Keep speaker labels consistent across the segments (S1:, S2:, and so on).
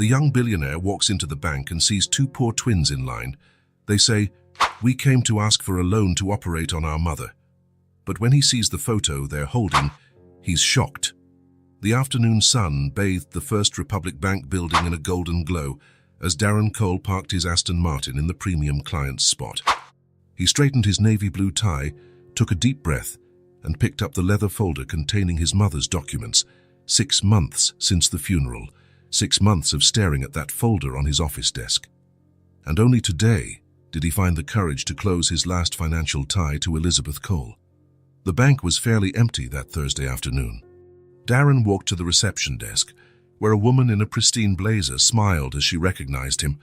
S1: The young billionaire walks into the bank and sees two poor twins in line. They say, "We came to ask for a loan to operate on our mother." But when he sees the photo they're holding, he's shocked. The afternoon sun bathed the First Republic Bank building in a golden glow as Darren Cole parked his Aston Martin in the premium client's spot. He straightened his navy blue tie, took a deep breath, and picked up the leather folder containing his mother's documents. 6 months since the funeral, 6 months of staring at that folder on his office desk. And only today did he find the courage to close his last financial tie to Elizabeth Cole. The bank was fairly empty that Thursday afternoon. Darren walked to the reception desk, where a woman in a pristine blazer smiled as she recognized him.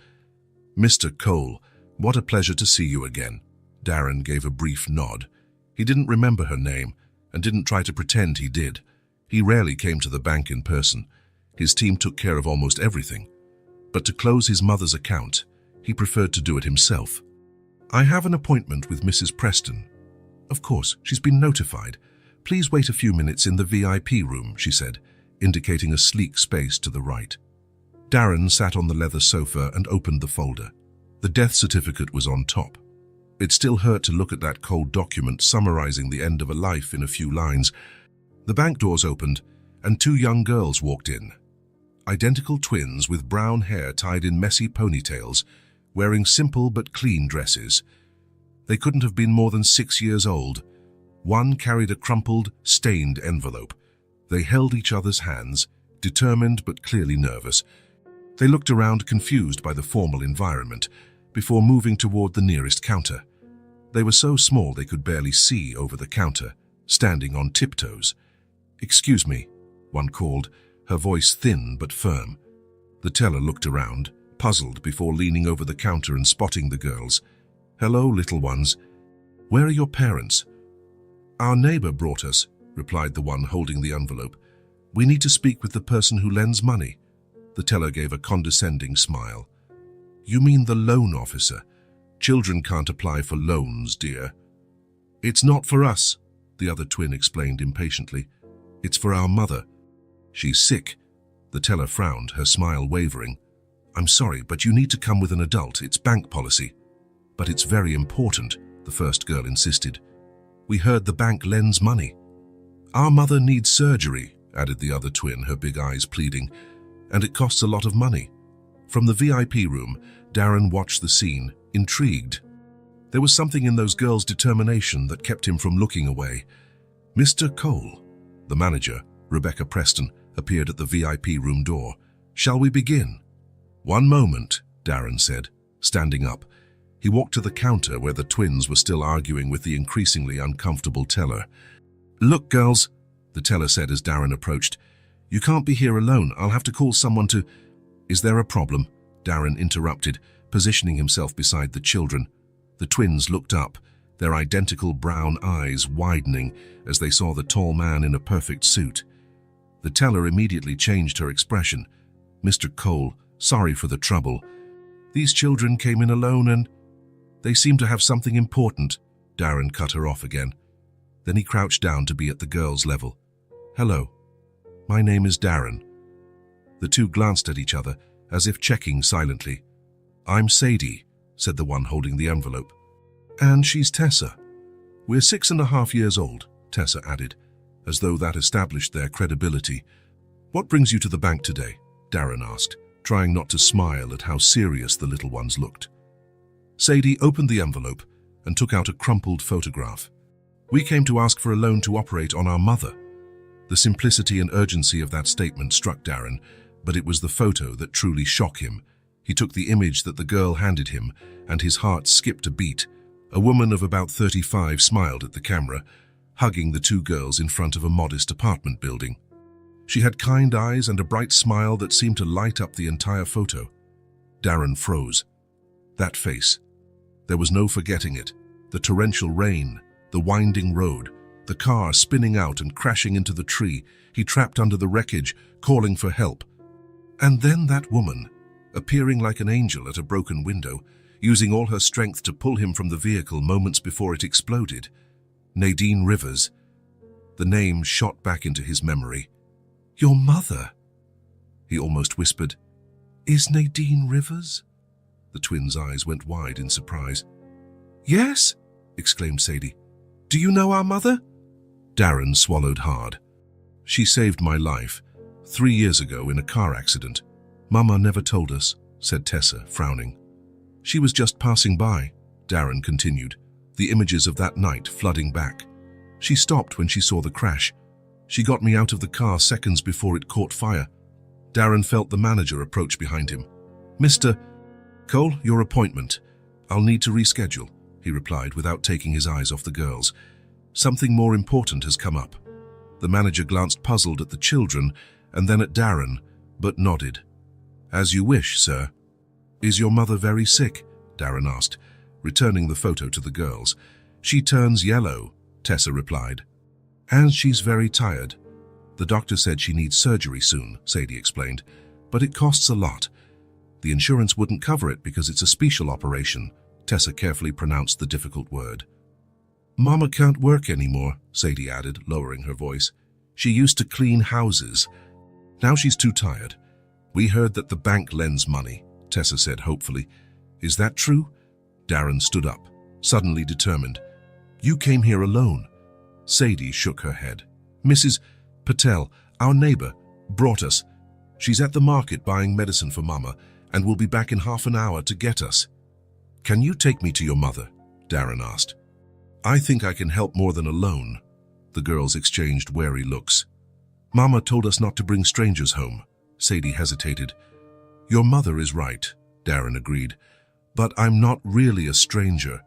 S1: "Mr. Cole, what a pleasure to see you again." Darren gave a brief nod. He didn't remember her name and didn't try to pretend he did. He rarely came to the bank in person. His team took care of almost everything. But to close his mother's account, he preferred to do it himself. "I have an appointment with Mrs. Preston." "Of course, she's been notified. Please wait a few minutes in the VIP room," she said, indicating a sleek space to the right. Darren sat on the leather sofa and opened the folder. The death certificate was on top. It still hurt to look at that cold document summarizing the end of a life in a few lines. The bank doors opened, and two young girls walked in. Identical twins with brown hair tied in messy ponytails, wearing simple but clean dresses. They couldn't have been more than 6 years old. One carried a crumpled, stained envelope. They held each other's hands, determined but clearly nervous. They looked around, confused by the formal environment, before moving toward the nearest counter. They were so small they could barely see over the counter, standing on tiptoes. "Excuse me," one called, her voice thin but firm. The teller looked around, puzzled, before leaning over the counter and spotting the girls. "Hello, little ones. Where are your parents?" "Our neighbor brought us," replied the one holding the envelope. "We need to speak with the person who lends money." The teller gave a condescending smile. "You mean the loan officer? Children can't apply for loans, dear." "It's not for us," the other twin explained impatiently. "It's for our mother. She's sick." The teller frowned, her smile wavering. "I'm sorry, but you need to come with an adult. It's bank policy." "But it's very important," the first girl insisted. "We heard the bank lends money." "Our mother needs surgery," added the other twin, her big eyes pleading, "and it costs a lot of money." From the VIP room, Darren watched the scene, intrigued. There was something in those girls' determination that kept him from looking away. "Mr. Cole," the manager, Rebecca Preston, appeared at the VIP room door. "Shall we begin?" "One moment," Darren said, standing up. He walked to the counter where the twins were still arguing with the increasingly uncomfortable teller. "Look, girls," the teller said as Darren approached. "You can't be here alone. I'll have to call someone to—" "Is there a problem?" Darren interrupted, positioning himself beside the children. The twins looked up, their identical brown eyes widening as they saw the tall man in a perfect suit. The teller immediately changed her expression. "Mr. Cole, sorry for the trouble. These children came in alone and they seem to have something important." Darren cut her off again. Then he crouched down to be at the girls' level. "Hello. My name is Darren." The two glanced at each other, as if checking silently. "I'm Sadie," said the one holding the envelope. "And she's Tessa. We're 6.5 years old," Tessa added, as though that established their credibility. "What brings you to the bank today?" Darren asked, trying not to smile at how serious the little ones looked. Sadie opened the envelope and took out a crumpled photograph. "We came to ask for a loan to operate on our mother." The simplicity and urgency of that statement struck Darren, but it was the photo that truly shocked him. He took the image that the girl handed him, and his heart skipped a beat. A woman of about 35 smiled at the camera, hugging the two girls in front of a modest apartment building. She had kind eyes and a bright smile that seemed to light up the entire photo. Darren froze. That face. There was no forgetting it. The torrential rain, the winding road, the car spinning out and crashing into the tree he trapped under the wreckage, calling for help. And then that woman, appearing like an angel at a broken window, using all her strength to pull him from the vehicle moments before it exploded. Nadine Rivers. The name shot back into his memory. "Your mother," he almost whispered. Is Nadine Rivers? The twins' eyes went wide in surprise. Yes, exclaimed Sadie. Do you know our mother? Darren swallowed hard. She saved my life 3 years ago in a car accident. Mama never told us, said Tessa, frowning. She was just passing by, Darren continued, the images of that night flooding back. She stopped when she saw the crash. She got me out of the car seconds before it caught fire. Darren felt the manager approach behind him. Mr. Cole, your appointment. I'll need to reschedule, he replied without taking his eyes off the girls. Something more important has come up. The manager glanced puzzled at the children and then at Darren, but nodded. As you wish, sir. Is your mother very sick? Darren asked, returning the photo to the girls. She turns yellow, Tessa replied. And she's very tired. The doctor said she needs surgery soon, Sadie explained, but it costs a lot. The insurance wouldn't cover it because it's a special operation. Tessa carefully pronounced the difficult word. Mama can't work anymore, Sadie added, lowering her voice. She used to clean houses. Now she's too tired. We heard that the bank lends money, Tessa said hopefully. Is that true? Darren stood up, suddenly determined. You came here alone. Sadie shook her head. Mrs. Patel, our neighbor, brought us. She's at the market buying medicine for Mama and will be back in half an hour to get us. Can you take me to your mother? Darren asked. I think I can help more than alone. The girls exchanged wary looks. Mama told us not to bring strangers home. Sadie hesitated. Your mother is right, Darren agreed. But I'm not really a stranger.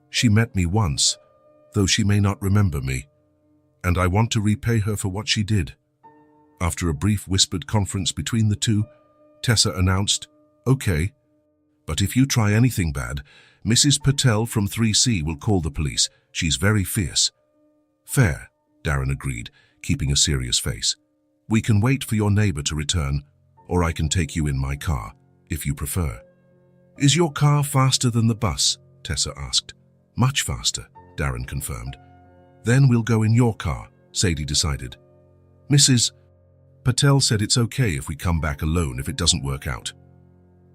S1: She met me once, though she may not remember me. And I want to repay her for what she did. After a brief whispered conference between the two, Tessa announced, Okay, but if you try anything bad, Mrs. Patel from 3C will call the police. She's very fierce. Fair, Darren agreed, keeping a serious face. We can wait for your neighbor to return, or I can take you in my car, if you prefer. Is your car faster than the bus? Tessa asked. Much faster, Darren confirmed. Then we'll go in your car, Sadie decided. Mrs. Patel said it's okay if we come back alone if it doesn't work out.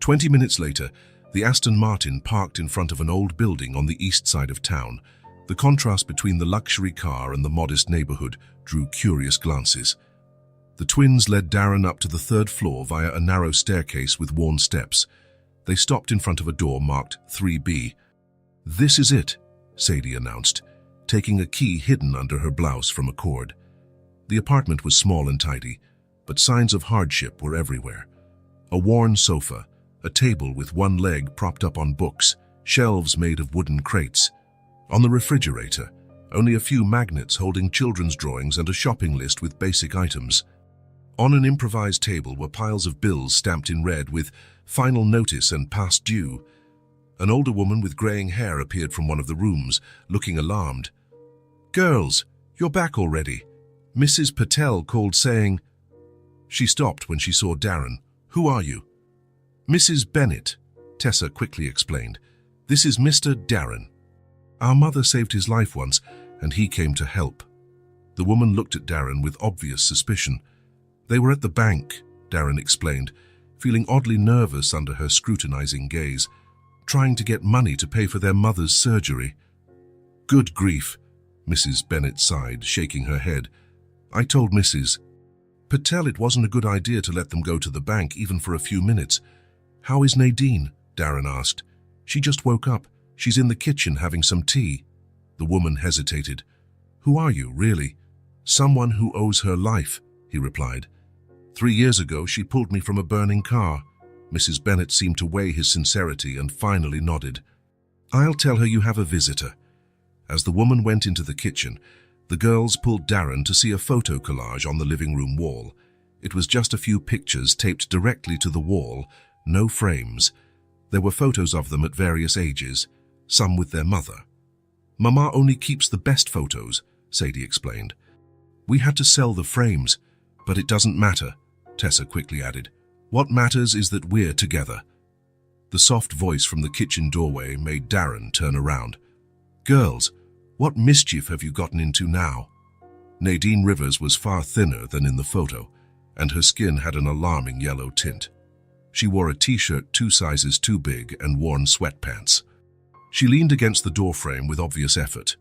S1: 20 minutes later, the Aston Martin parked in front of an old building on the east side of town. The contrast between the luxury car and the modest neighborhood drew curious glances. The twins led Darren up to the 3rd floor via a narrow staircase with worn steps. They stopped in front of a door marked 3B. This is it, Sadie announced, taking a key hidden under her blouse from a cord. The apartment was small and tidy, but signs of hardship were everywhere. A worn sofa, a table with one leg propped up on books, shelves made of wooden crates. On the refrigerator, only a few magnets holding children's drawings and a shopping list with basic items. On an improvised table were piles of bills stamped in red with final notice and past due. An older woman with graying hair appeared from one of the rooms, looking alarmed. Girls, you're back already. Mrs. Patel called saying... She stopped when she saw Darren. Who are you? Mrs. Bennett, Tessa quickly explained. This is Mr. Darren. Our mother saved his life once, and he came to help. The woman looked at Darren with obvious suspicion. They were at the bank, Darren explained, feeling oddly nervous under her scrutinizing gaze, trying to get money to pay for their mother's surgery. Good grief, Mrs. Bennett sighed, shaking her head. I told Mrs. Patel it wasn't a good idea to let them go to the bank even for a few minutes. How is Nadine? Darren asked. She just woke up. She's in the kitchen having some tea. The woman hesitated. Who are you, really? Someone who owes her life, he replied. 3 years ago, she pulled me from a burning car. Mrs. Bennett seemed to weigh his sincerity and finally nodded. I'll tell her you have a visitor. As the woman went into the kitchen, the girls pulled Darren to see a photo collage on the living room wall. It was just a few pictures taped directly to the wall, no frames. There were photos of them at various ages, some with their mother. Mama only keeps the best photos, Sadie explained. We had to sell the frames, but it doesn't matter, Tessa quickly added. What matters is that we're together. The soft voice from the kitchen doorway made Darren turn around. Girls, what mischief have you gotten into now? Nadine Rivers was far thinner than in the photo, and her skin had an alarming yellow tint. She wore a t-shirt 2 sizes too big and worn sweatpants. She leaned against the doorframe with obvious effort,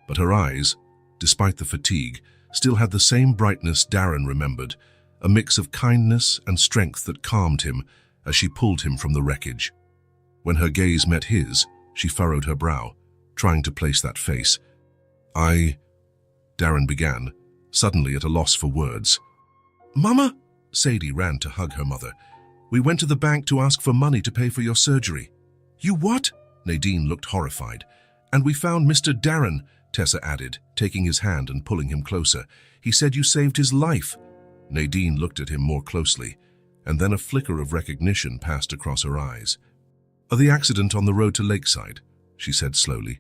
S1: but her eyes, despite the fatigue, still had the same brightness Darren remembered, a mix of kindness and strength that calmed him as she pulled him from the wreckage. When her gaze met his, she furrowed her brow, trying to place that face. Darren began, suddenly at a loss for words. "Mama!" Sadie ran to hug her mother. "We went to the bank to ask for money to pay for your surgery." "You what?" Nadine looked horrified. "And we found Mr. Darren," Tessa added, taking his hand and pulling him closer. "He said you saved his life." Nadine looked at him more closely, and then a flicker of recognition passed across her eyes. "The accident on the road to Lakeside," she said slowly.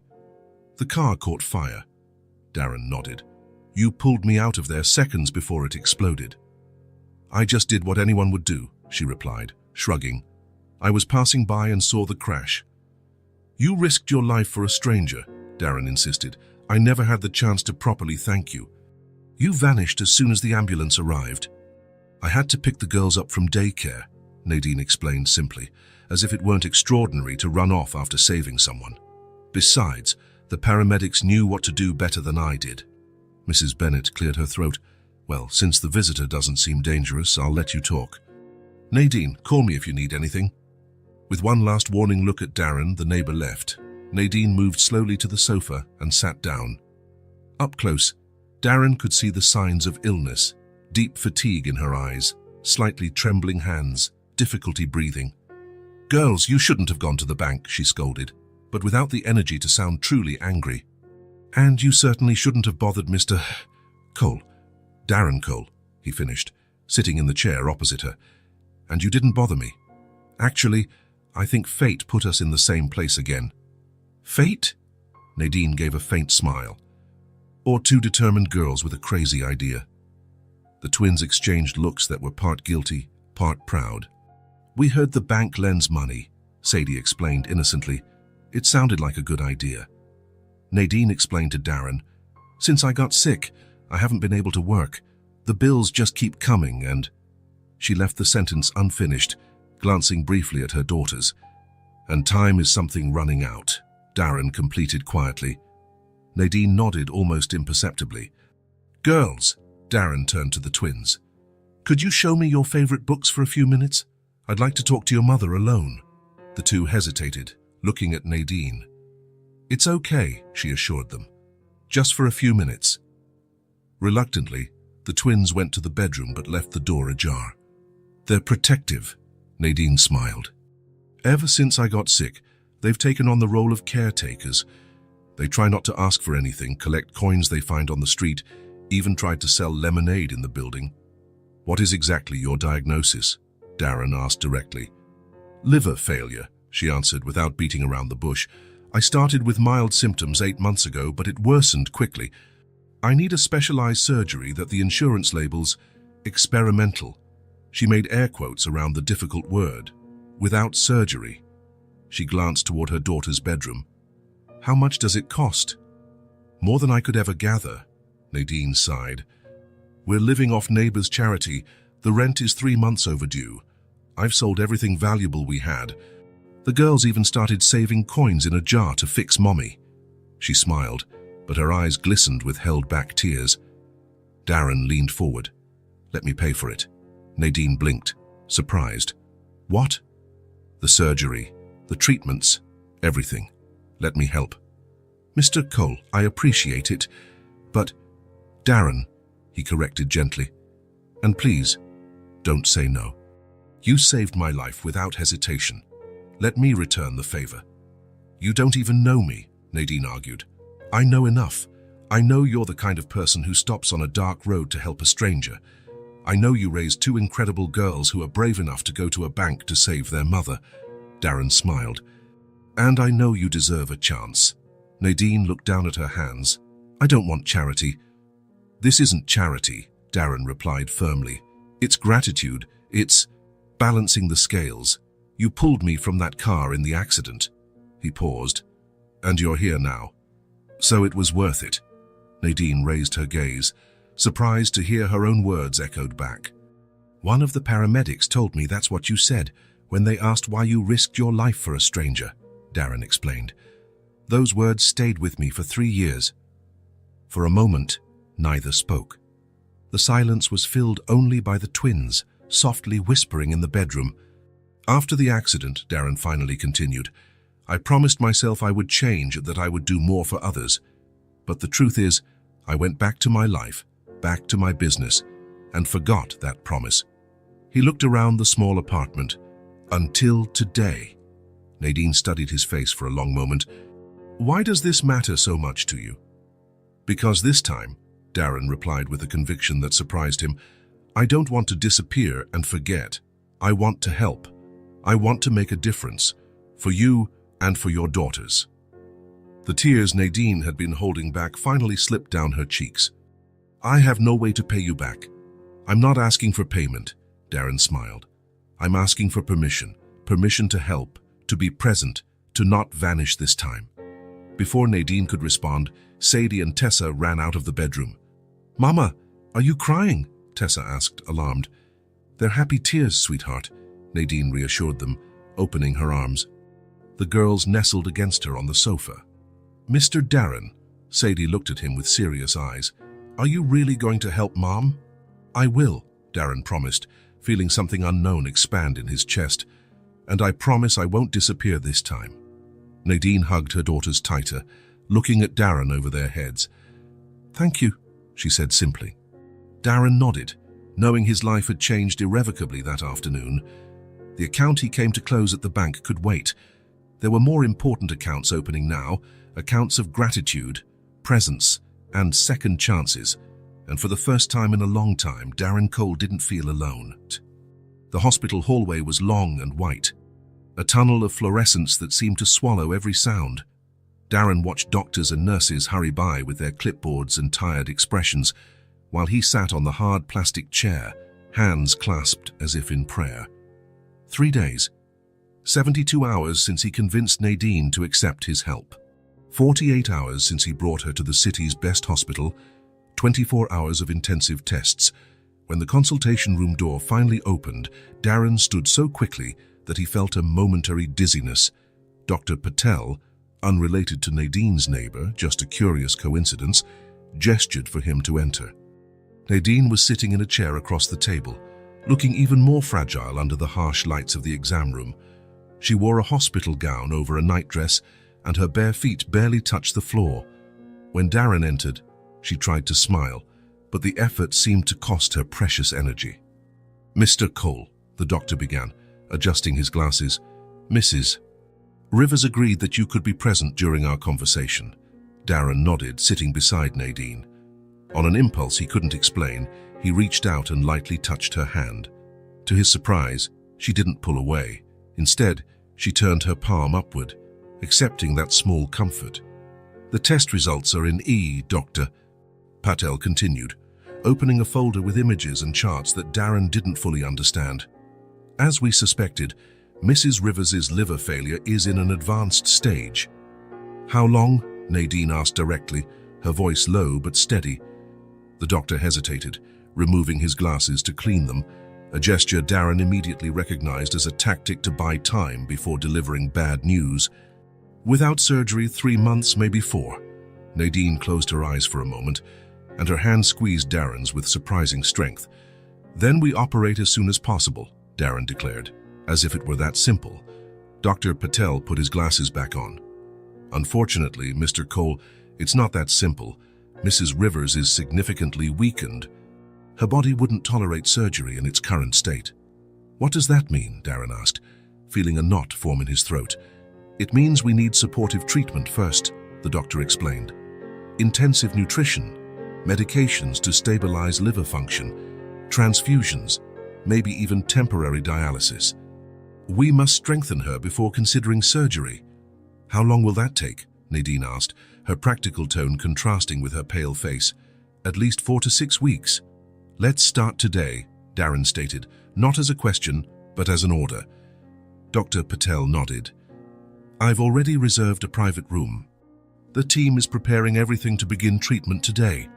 S1: "The car caught fire." Darren nodded. "You pulled me out of there seconds before it exploded." "I just did what anyone would do," she replied, shrugging. "I was passing by and saw the crash." "You risked your life for a stranger," Darren insisted. "I never had the chance to properly thank you. You vanished as soon as the ambulance arrived." "I had to pick the girls up from daycare," Nadine explained simply, as if it weren't extraordinary to run off after saving someone. "Besides, the paramedics knew what to do better than I did." Mrs. Bennett cleared her throat. "Well, since the visitor doesn't seem dangerous, I'll let you talk. Nadine, call me if you need anything." With one last warning look at Darren, the neighbor left. Nadine moved slowly to the sofa and sat down. Up close, Darren could see the signs of illness, deep fatigue in her eyes, slightly trembling hands, difficulty breathing. "Girls, you shouldn't have gone to the bank," she scolded, but without the energy to sound truly angry. "And you certainly shouldn't have bothered Mr. Cole. Darren Cole," he finished, sitting in the chair opposite her. "And you didn't bother me. Actually, I think fate put us in the same place again." "Fate?" Nadine gave a faint smile. "Or 2 determined girls with a crazy idea." The twins exchanged looks that were part guilty, part proud. "We heard the bank lends money," Sadie explained innocently. "It sounded like a good idea." Nadine explained to Darren, "Since I got sick, I haven't been able to work. The bills just keep coming and—" She left the sentence unfinished, glancing briefly at her daughters. "And time is something running out," Darren completed quietly. Nadine nodded almost imperceptibly. "Girls," Darren turned to the twins. "Could you show me your favorite books for a few minutes? I'd like to talk to your mother alone." The two hesitated, looking at Nadine. "It's okay," she assured them. "Just for a few minutes." Reluctantly, the twins went to the bedroom but left the door ajar. "They're protective," Nadine smiled. "Ever since I got sick, they've taken on the role of caretakers. They try not to ask for anything, collect coins they find on the street, even tried to sell lemonade in the building." "What is exactly your diagnosis?" Darren asked directly. "Liver failure," she answered without beating around the bush. "I started with mild symptoms 8 months ago, but it worsened quickly. I need a specialized surgery that the insurance labels experimental." She made air quotes around the difficult word. "Without surgery." She glanced toward her daughter's bedroom. "How much does it cost?" "More than I could ever gather," Nadine sighed. "We're living off neighbors' charity. The rent is 3 months overdue. I've sold everything valuable we had. The girls even started saving coins in a jar to fix Mommy." She smiled, but her eyes glistened with held-back tears. Darren leaned forward. "Let me pay for it." Nadine blinked, surprised. "What?" "The surgery, the treatments, everything. Let me help." "Mr. Cole, I appreciate it, but—" "Darren," he corrected gently. "And please, don't say no. You saved my life without hesitation. Let me return the favor." "You don't even know me," Nadine argued. "I know enough. I know you're the kind of person who stops on a dark road to help a stranger. I know you raised 2 incredible girls who are brave enough to go to a bank to save their mother." Darren smiled. "And I know you deserve a chance." Nadine looked down at her hands. "I don't want charity." "This isn't charity," Darren replied firmly. "It's gratitude. It's balancing the scales. You pulled me from that car in the accident." He paused. "And you're here now. So it was worth it." Nadine raised her gaze, surprised to hear her own words echoed back. "One of the paramedics told me that's what you said when they asked why you risked your life for a stranger," Darren explained. "Those words stayed with me for 3 years." For a moment, neither spoke. The silence was filled only by the twins, softly whispering in the bedroom. "After the accident," Darren finally continued, "I promised myself I would change, that I would do more for others. But the truth is, I went back to my life, back to my business, and forgot that promise." He looked around the small apartment. "Until today." Nadine studied his face for a long moment. "Why does this matter so much to you?" "Because this time," Darren replied with a conviction that surprised him, "I don't want to disappear and forget. I want to help. I want to make a difference, for you and for your daughters." The tears Nadine had been holding back finally slipped down her cheeks. "I have no way to pay you back. I'm not asking for payment," Darren smiled. "I'm asking for permission to help, to be present, to not vanish this time." Before Nadine could respond, Sadie and Tessa ran out of the bedroom. "Mama, are you crying?" Tessa asked, alarmed. "They're happy tears, sweetheart," Nadine reassured them, opening her arms. The girls nestled against her on the sofa. "Mr. Darren," Sadie looked at him with serious eyes, "are you really going to help Mom?" "I will," Darren promised, feeling something unknown expand in his chest. "And I promise I won't disappear this time." Nadine hugged her daughters tighter, looking at Darren over their heads. "Thank you," she said simply. Darren nodded, knowing his life had changed irrevocably that afternoon. The account he came to close at the bank could wait. There were more important accounts opening now, accounts of gratitude, presence, and second chances. And for the first time in a long time, Darren Cole didn't feel alone. The hospital hallway was long and white, a tunnel of fluorescence that seemed to swallow every sound. Darren watched doctors and nurses hurry by with their clipboards and tired expressions, while he sat on the hard plastic chair, hands clasped as if in prayer. 3 days. 72 hours since he convinced Nadine to accept his help. 48 hours since he brought her to the city's best hospital. 24 hours of intensive tests. When the consultation room door finally opened, Darren stood so quickly that he felt a momentary dizziness. Dr. Patel, unrelated to Nadine's neighbor, just a curious coincidence, gestured for him to enter. Nadine was sitting in a chair across the table, looking even more fragile under the harsh lights of the exam room. She wore a hospital gown over a nightdress, and her bare feet barely touched the floor. When Darren entered, she tried to smile, but the effort seemed to cost her precious energy. "Mr. Cole," the doctor began, adjusting his glasses. "Mrs. Rivers agreed that you could be present during our conversation." Darren nodded, sitting beside Nadine. On an impulse he couldn't explain, he reached out and lightly touched her hand. To his surprise, she didn't pull away. Instead, she turned her palm upward, accepting that small comfort. "The test results are in E, Doctor," Patel continued, opening a folder with images and charts that Darren didn't fully understand. "As we suspected, Mrs. Rivers's liver failure is in an advanced stage." "How long?" Nadine asked directly, her voice low but steady. The doctor hesitated, removing his glasses to clean them, a gesture Darren immediately recognized as a tactic to buy time before delivering bad news. "Without surgery, 3 months, maybe 4. Nadine closed her eyes for a moment, and her hand squeezed Darren's with surprising strength. "Then we operate as soon as possible," Darren declared, as if it were that simple. Dr. Patel put his glasses back on. "Unfortunately, Mr. Cole, it's not that simple. Mrs. Rivers is significantly weakened. Her body wouldn't tolerate surgery in its current state." "What does that mean?" Darren asked, feeling a knot form in his throat. "It means we need supportive treatment first," the doctor explained. "Intensive nutrition, medications to stabilize liver function, transfusions, maybe even temporary dialysis. We must strengthen her before considering surgery." "How long will that take?" Nadine asked, her practical tone contrasting with her pale face. "At least 4 to 6 weeks. Let's start today," Darren stated, not as a question, but as an order. Dr. Patel nodded. "I've already reserved a private room. The team is preparing everything to begin treatment today."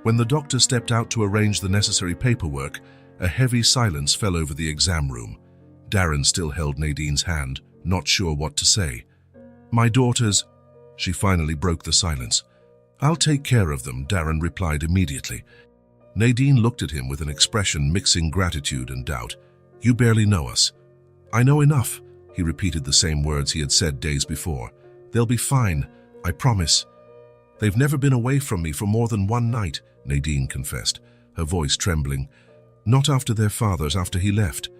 S1: When the doctor stepped out to arrange the necessary paperwork, a heavy silence fell over the exam room. Darren still held Nadine's hand, not sure what to say. "My daughters," she finally broke the silence. "I'll take care of them," Darren replied immediately. Nadine looked at him with an expression mixing gratitude and doubt. "You barely know us." "I know enough," he repeated the same words he had said days before. "They'll be fine, I promise." "They've never been away from me for more than one night," Nadine confessed, her voice trembling. "Not after their father's, after he left."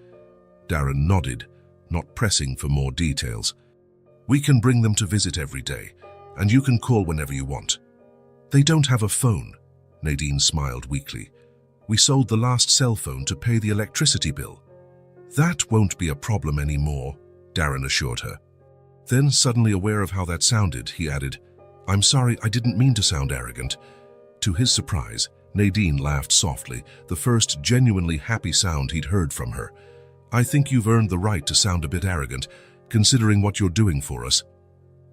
S1: Darren nodded, not pressing for more details. "We can bring them to visit every day, and you can call whenever you want." "They don't have a phone," Nadine smiled weakly. "We sold the last cell phone to pay the electricity bill." "That won't be a problem anymore," Darren assured her. Then, suddenly aware of how that sounded, he added, "I'm sorry, I didn't mean to sound arrogant." To his surprise, Nadine laughed softly, the first genuinely happy sound he'd heard from her. "I think you've earned the right to sound a bit arrogant, considering what you're doing for us."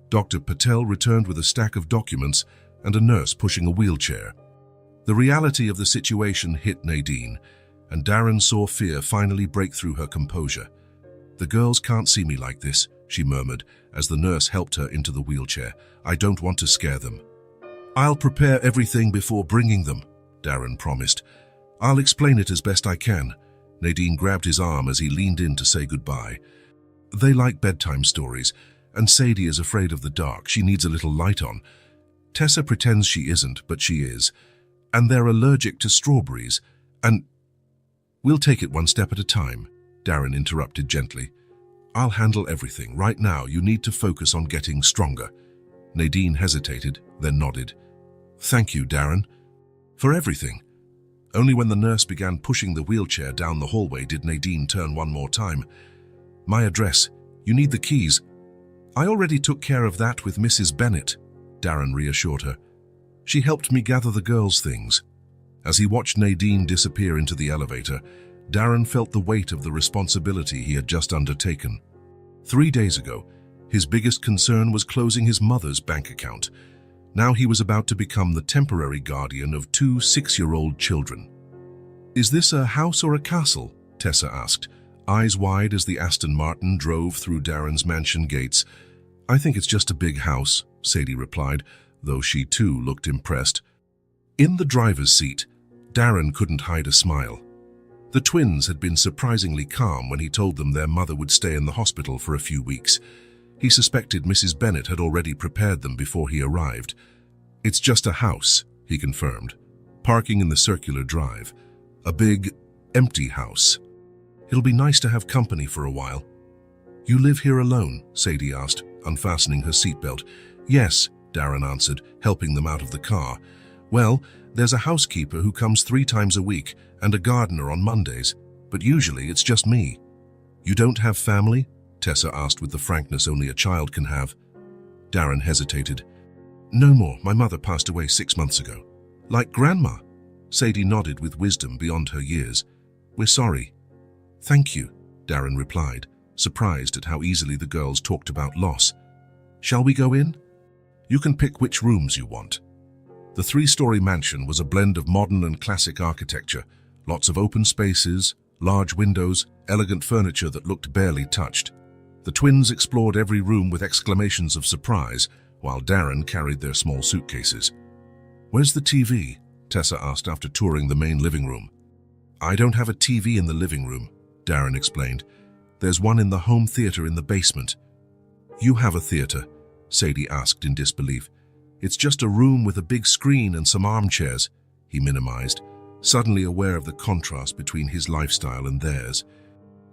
S1: Dr. Patel returned with a stack of documents and a nurse pushing a wheelchair. The reality of the situation hit Nadine, and Darren saw fear finally break through her composure. "The girls can't see me like this," she murmured as the nurse helped her into the wheelchair. "I don't want to scare them." "I'll prepare everything before bringing them," Darren promised. "I'll explain it as best I can." Nadine grabbed his arm as he leaned in to say goodbye. "They like bedtime stories, and Sadie is afraid of the dark. She needs a little light on. Tessa pretends she isn't, but she is. And they're allergic to strawberries, and—" "We'll take it one step at a time," Darren interrupted gently. "I'll handle everything. Right now, you need to focus on getting stronger." Nadine hesitated, then nodded. "Thank you, Darren." "For everything." Only when the nurse began pushing the wheelchair down the hallway did Nadine turn one more time. "My address. You need the keys." "I already took care of that with Mrs. Bennett," Darren reassured her. "She helped me gather the girls' things." As he watched Nadine disappear into the elevator, Darren felt the weight of the responsibility he had just undertaken. 3 days ago, his biggest concern was closing his mother's bank account. Now he was about to become the temporary guardian of 2 6-year-old children. "Is this a house or a castle?" Tessa asked, eyes wide as the Aston Martin drove through Darren's mansion gates. "I think it's just a big house," Sadie replied, though she too looked impressed. In the driver's seat, Darren couldn't hide a smile. The twins had been surprisingly calm when he told them their mother would stay in the hospital for a few weeks. He suspected Mrs. Bennett had already prepared them before he arrived. "It's just a house," he confirmed, parking in the circular drive. "A big, empty house. It'll be nice to have company for a while." "You live here alone?" Sadie asked, unfastening her seatbelt. "Yes," Darren answered, helping them out of the car. "Well, there's a housekeeper who comes 3 times a week and a gardener on Mondays, but usually it's just me." "You don't have family?" Tessa asked with the frankness only a child can have. Darren hesitated. "No more. My mother passed away 6 months ago." "Like Grandma?" Sadie nodded with wisdom beyond her years. "We're sorry." "Thank you," Darren replied, surprised at how easily the girls talked about loss. "Shall we go in?" "You can pick which rooms you want." The 3-story mansion was a blend of modern and classic architecture, lots of open spaces, large windows, elegant furniture that looked barely touched. The twins explored every room with exclamations of surprise, while Darren carried their small suitcases. "Where's the TV?" Tessa asked after touring the main living room. "I don't have a TV in the living room," Darren explained. "There's one in the home theater in the basement." "You have a theater?" Sadie asked in disbelief. "It's just a room with a big screen and some armchairs," he minimized, suddenly aware of the contrast between his lifestyle and theirs.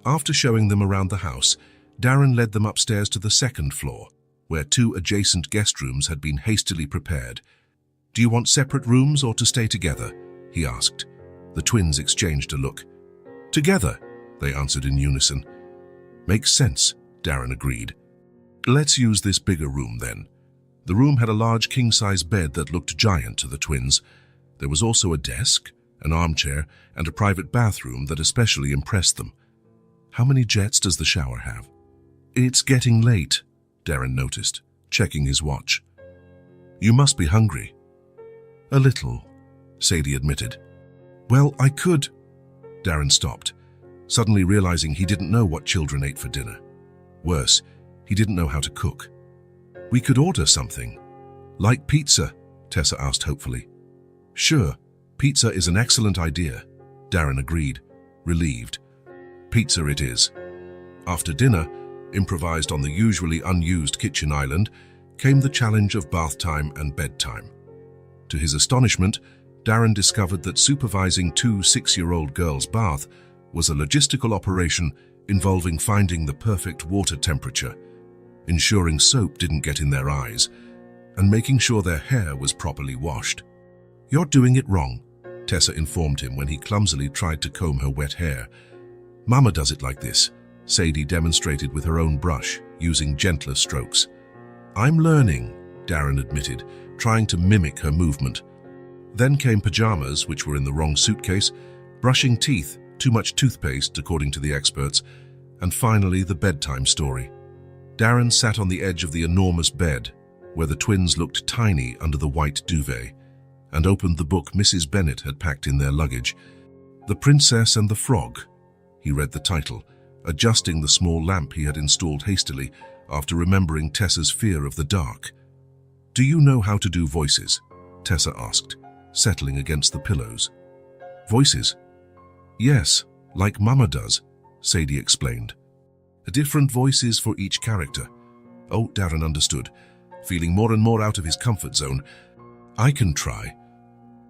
S1: After showing them around the house, Darren led them upstairs to the 2nd floor, where 2 adjacent guest rooms had been hastily prepared. "Do you want separate rooms or to stay together?" he asked. The twins exchanged a look. "Together," they answered in unison. "Makes sense," Darren agreed. "Let's use this bigger room then." The room had a large king-size bed that looked giant to the twins. There was also a desk, an armchair, and a private bathroom that especially impressed them. "How many jets does the shower have?" "It's getting late," Darren noticed, checking his watch. "You must be hungry." "A little," Sadie admitted. "Well, I could—" Darren stopped. suddenly realizing he didn't know what children ate for dinner. Worse, he didn't know how to cook. "We could order something." "Like pizza?" Tessa asked hopefully. "Sure, pizza is an excellent idea," Darren agreed, relieved. Pizza it is. After dinner, improvised on the usually unused kitchen island, came the challenge of bath time and bedtime. To his astonishment, Darren discovered that supervising two 6-year-old girls' bath was a logistical operation involving finding the perfect water temperature, ensuring soap didn't get in their eyes, and making sure their hair was properly washed. "You're doing it wrong," Tessa informed him when he clumsily tried to comb her wet hair. "Mama does it like this," Sadie demonstrated with her own brush, using gentler strokes. "I'm learning," Darren admitted, trying to mimic her movement. Then came pajamas, which were in the wrong suitcase, brushing teeth, too much toothpaste, according to the experts, and finally the bedtime story. Darren sat on the edge of the enormous bed, where the twins looked tiny under the white duvet, and opened the book Mrs. Bennet had packed in their luggage. "The Princess and the Frog," he read the title, adjusting the small lamp he had installed hastily after remembering Tessa's fear of the dark. "Do you know how to do voices?" Tessa asked, settling against the pillows. "Voices?" "Yes, like Mama does," Sadie explained. "Different voices for each character." Oh, Darren understood, feeling more and more out of his comfort zone. "I can try."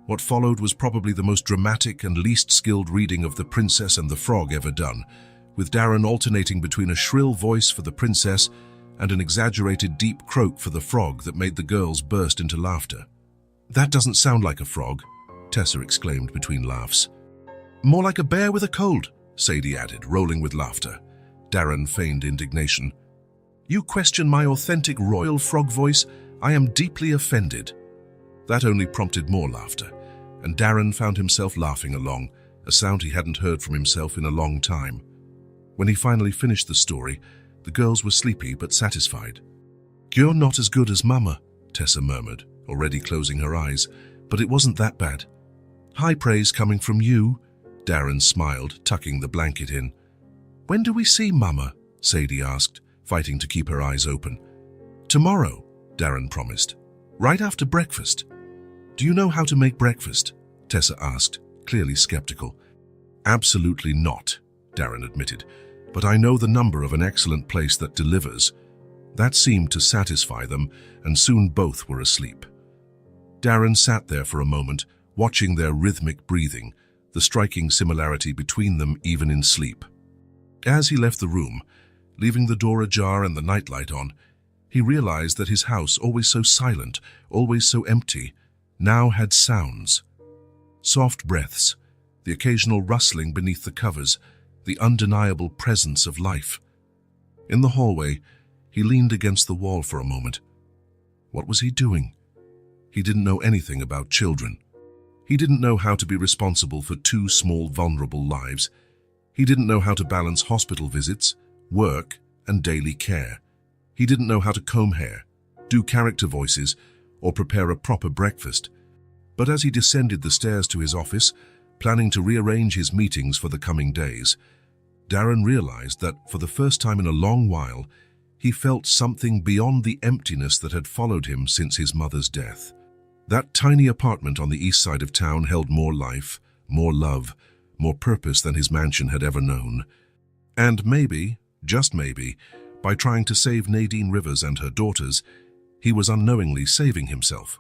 S1: What followed was probably the most dramatic and least skilled reading of The Princess and the Frog ever done, with Darren alternating between a shrill voice for the princess and an exaggerated deep croak for the frog that made the girls burst into laughter. "That doesn't sound like a frog," Tessa exclaimed between laughs. "More like a bear with a cold," Sadie added, rolling with laughter. Darren feigned indignation. "You question my authentic royal frog voice? I am deeply offended." That only prompted more laughter, and Darren found himself laughing along, a sound he hadn't heard from himself in a long time. When he finally finished the story, the girls were sleepy but satisfied. "You're not as good as Mama," Tessa murmured, already closing her eyes, "but it wasn't that bad." "High praise coming from you," Darren smiled, tucking the blanket in. "When do we see Mama?" Sadie asked, fighting to keep her eyes open. "Tomorrow," Darren promised. "Right after breakfast." "Do you know how to make breakfast?" Tessa asked, clearly skeptical. "Absolutely not," Darren admitted, "but I know the number of an excellent place that delivers." That seemed to satisfy them, and soon both were asleep. Darren sat there for a moment, watching their rhythmic breathing, the striking similarity between them even in sleep. As he left the room, leaving the door ajar and the nightlight on, he realized that his house, always so silent, always so empty, now had sounds. Soft breaths, the occasional rustling beneath the covers, the undeniable presence of life. In the hallway, he leaned against the wall for a moment. What was he doing? He didn't know anything about children. He didn't know how to be responsible for two small, vulnerable lives. He didn't know how to balance hospital visits, work, and daily care. He didn't know how to comb hair, do character voices, or prepare a proper breakfast. But as he descended the stairs to his office, planning to rearrange his meetings for the coming days, Darren realized that, for the first time in a long while, he felt something beyond the emptiness that had followed him since his mother's death. That tiny apartment on the east side of town held more life, more love, more purpose than his mansion had ever known. And maybe, just maybe, by trying to save Nadine Rivers and her daughters, he was unknowingly saving himself.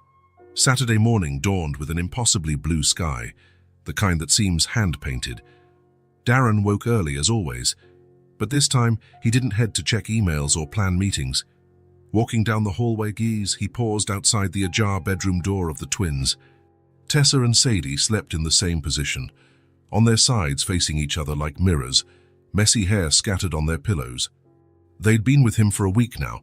S1: Saturday morning dawned with an impossibly blue sky, the kind that seems hand-painted. Darren woke early as always, but this time he didn't head to check emails or plan meetings. Walking down the hallway he paused outside the ajar bedroom door of the twins. Tessa and Sadie slept in the same position, on their sides facing each other like mirrors, messy hair scattered on their pillows. They'd been with him for a week now,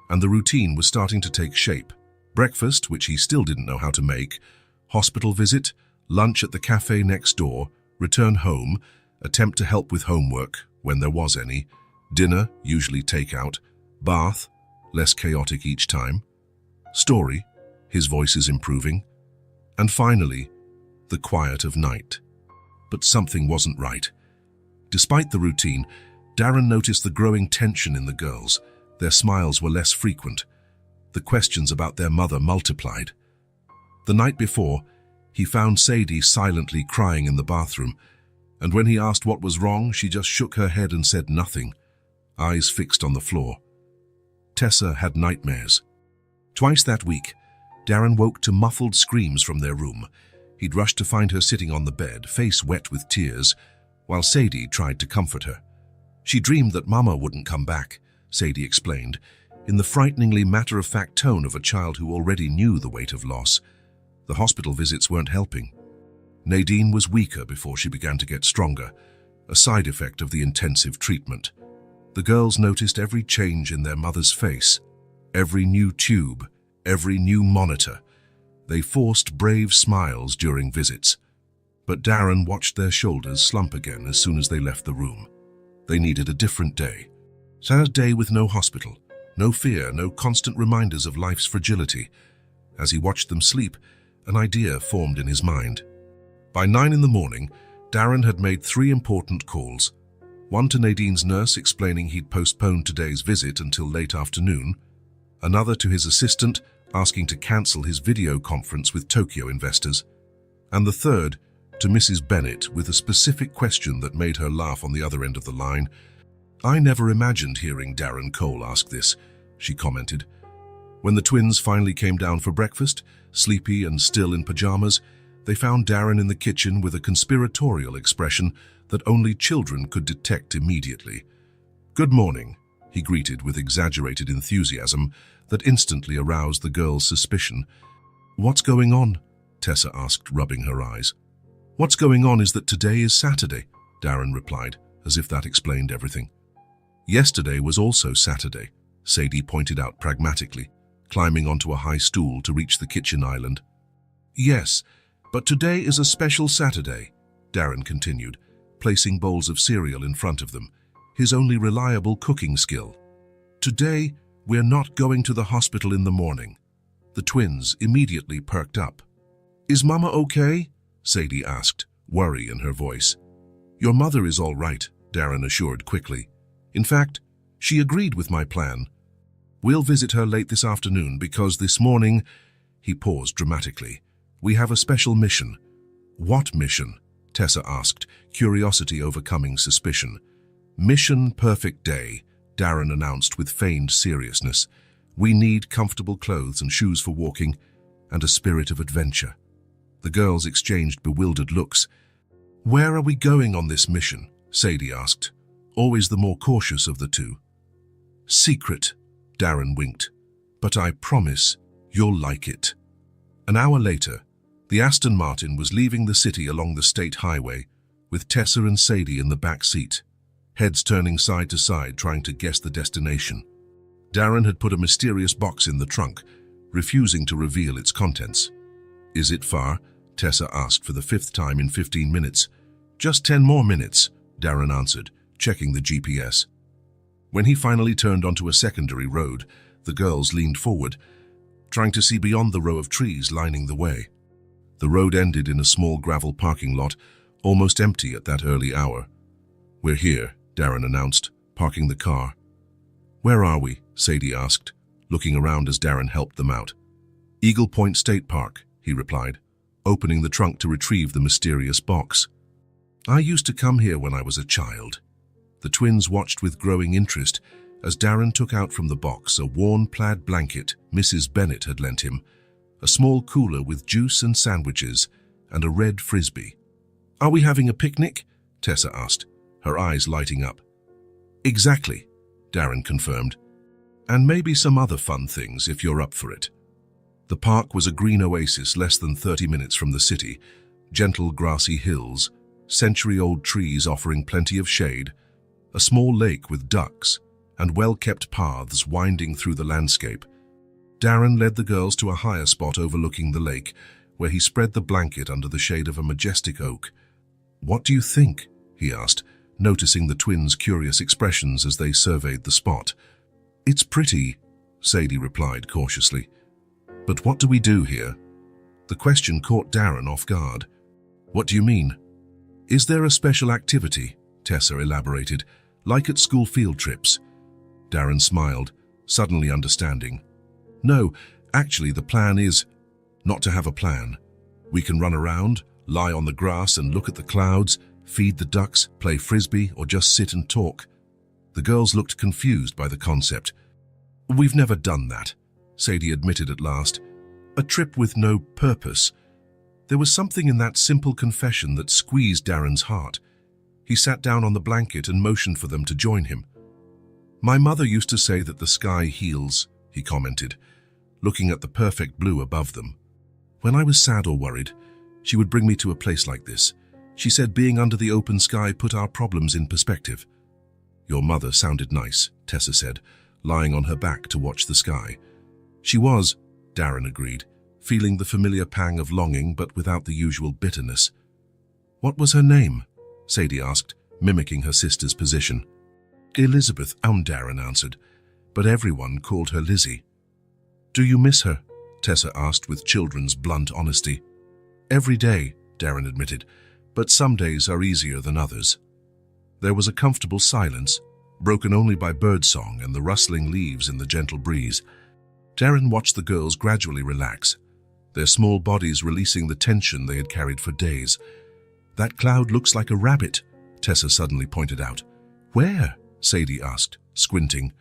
S1: and the routine was starting to take shape. Breakfast, which he still didn't know how to make, hospital visit, lunch at the cafe next door, return home, attempt to help with homework, when there was any, dinner, usually takeout, bath, less chaotic each time, story, his voice is improving, and finally, the quiet of night. But something wasn't right. Despite the routine, Darren noticed the growing tension in the girls. Their smiles were less frequent. The questions about their mother multiplied. The night before, he found Sadie silently crying in the bathroom, and when he asked what was wrong, she just shook her head and said nothing, eyes fixed on the floor. Tessa had nightmares. Twice that week, Darren woke to muffled screams from their room. He'd rushed to find her sitting on the bed, face wet with tears, while Sadie tried to comfort her. She dreamed that Mama wouldn't come back, Sadie explained, in the frighteningly matter-of-fact tone of a child who already knew the weight of loss. The hospital visits weren't helping. Nadine was weaker before she began to get stronger, a side effect of the intensive treatment. The girls noticed every change in their mother's face, every new tube, every new monitor. They forced brave smiles during visits. But Darren watched their shoulders slump again as soon as they left the room. They needed a different day. A day with no hospital, no fear, no constant reminders of life's fragility. As he watched them sleep, an idea formed in his mind. By 9 in the morning, Darren had made 3 important calls. One to Nadine's nurse explaining he'd postponed today's visit until late afternoon. Another to his assistant asking to cancel his video conference with Tokyo investors. And the third to Mrs. Bennett with a specific question that made her laugh on the other end of the line. "I never imagined hearing Darren Cole ask this," she commented. When the twins finally came down for breakfast, sleepy and still in pajamas, they found Darren in the kitchen with a conspiratorial expression that only children could detect immediately. "Good morning," he greeted with exaggerated enthusiasm that instantly aroused the girls' suspicion. "What's going on?" Tessa asked, rubbing her eyes. "What's going on is that today is Saturday," Darren replied, as if that explained everything. "Yesterday was also Saturday," Sadie pointed out pragmatically, climbing onto a high stool to reach the kitchen island. "Yes, but today is a special Saturday," Darren continued, placing bowls of cereal in front of them, his only reliable cooking skill. "Today, we're not going to the hospital in the morning." The twins immediately perked up. "Is Mama okay?" Sadie asked, worry in her voice. "Your mother is all right," Darren assured quickly. "In fact, she agreed with my plan. We'll visit her late this afternoon because this morning," he paused dramatically, "we have a special mission." "What mission?" Tessa asked, curiosity overcoming suspicion. "Mission Perfect Day," Darren announced with feigned seriousness. "We need comfortable clothes and shoes for walking, and a spirit of adventure." The girls exchanged bewildered looks. "Where are we going on this mission?" Sadie asked, always the more cautious of the two. "Secret," Darren winked, "but I promise you'll like it." An hour later, the Aston Martin was leaving the city along the state highway, with Tessa and Sadie in the back seat, heads turning side to side trying to guess the destination. Darren had put a mysterious box in the trunk, refusing to reveal its contents. "Is it far?" Tessa asked for the 5th time in 15 minutes. "Just 10 more minutes," Darren answered, checking the GPS. When he finally turned onto a secondary road, the girls leaned forward, trying to see beyond the row of trees lining the way. The road ended in a small gravel parking lot, almost empty at that early hour. "We're here," Darren announced, parking the car. "Where are we?" Sadie asked, looking around as Darren helped them out. "Eagle Point State Park," he replied, opening the trunk to retrieve the mysterious box. "I used to come here when I was a child." The twins watched with growing interest as Darren took out from the box a worn plaid blanket Mrs. Bennett had lent him, a small cooler with juice and sandwiches, and a red frisbee. "Are we having a picnic?" Tessa asked, her eyes lighting up. "Exactly," Darren confirmed. "And maybe some other fun things if you're up for it." The park was a green oasis less than 30 minutes from the city, gentle grassy hills, century-old trees offering plenty of shade, a small lake with ducks, and well-kept paths winding through the landscape. Darren led the girls to a higher spot overlooking the lake, where he spread the blanket under the shade of a majestic oak. "What do you think?" he asked, noticing the twins' curious expressions as they surveyed the spot. "It's pretty," Sadie replied cautiously. "But what do we do here?" The question caught Darren off guard. "What do you mean?" "Is there a special activity?" Tessa elaborated. Like at school field trips. Darren smiled, suddenly understanding. No, actually the plan is not to have a plan. We can run around, lie on the grass and look at the clouds, feed the ducks, play frisbee, or just sit and talk. The girls looked confused by the concept. We've never done that, Sadie admitted at last. A trip with no purpose. There was something in that simple confession that squeezed Darren's heart. He sat down on the blanket and motioned for them to join him. My mother used to say that the sky heals, he commented, looking at the perfect blue above them. When I was sad or worried, she would bring me to a place like this. She said being under the open sky put our problems in perspective. Your mother sounded nice, Tessa said, lying on her back to watch the sky. She was, Darren agreed, feeling the familiar pang of longing but without the usual bitterness. What was her name? Sadie asked, mimicking her sister's position. Elizabeth, Darren answered, but everyone called her Lizzie. Do you miss her? Tessa asked with children's blunt honesty. Every day, Darren admitted, but some days are easier than others. There was a comfortable silence, broken only by birdsong and the rustling leaves in the gentle breeze. Darren watched the girls gradually relax, their small bodies releasing the tension they had carried for days. That cloud looks like a rabbit, Tessa suddenly pointed out. Where? Sadie asked, squinting.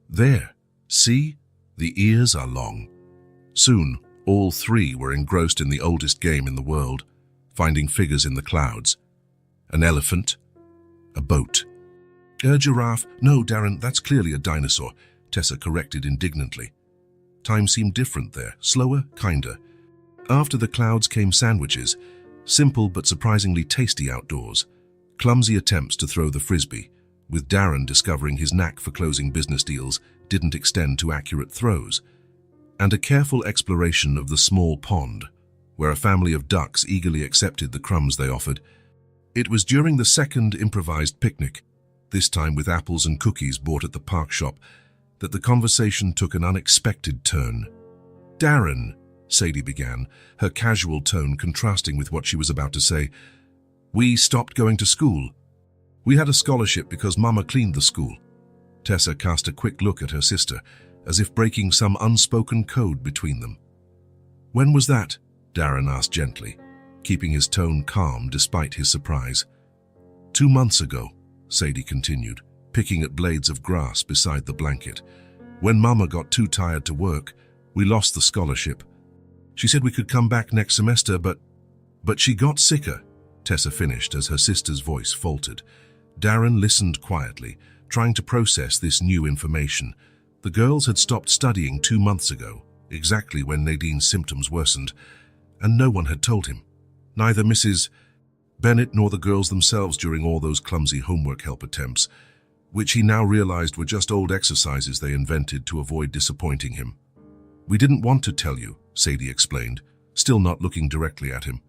S1: There. See? The ears are long. Soon, all three were engrossed in the oldest game in the world, finding figures in the clouds. An elephant. A boat. A giraffe. No, Darren, that's clearly a dinosaur, Tessa corrected indignantly. Time seemed different there, slower, kinder. After the clouds came sandwiches, simple but surprisingly tasty outdoors, clumsy attempts to throw the frisbee, with Darren discovering his knack for closing business deals didn't extend to accurate throws, and a careful exploration of the small pond, where a family of ducks eagerly accepted the crumbs they offered. It was during the second improvised picnic, this time with apples and cookies bought at the park shop, that the conversation took an unexpected turn. Darren, Sadie began, her casual tone contrasting with what she was about to say. We stopped going to school. We had a scholarship because Mama cleaned the school. Tessa cast a quick look at her sister, as if breaking some unspoken code between them. When was that? Darren asked gently, keeping his tone calm despite his surprise. 2 months ago, Sadie continued, picking at blades of grass beside the blanket. When Mama got too tired to work, we lost the scholarship. She said we could come back next semester, but she got sicker, Tessa finished as her sister's voice faltered. Darren listened quietly, trying to process this new information. The girls had stopped studying 2 months ago, exactly when Nadine's symptoms worsened, and no one had told him. Neither Mrs. Bennett nor the girls themselves during all those clumsy homework help attempts, which he now realized were just old exercises they invented to avoid disappointing him. We didn't want to tell you, Sadie explained, still not looking directly at him.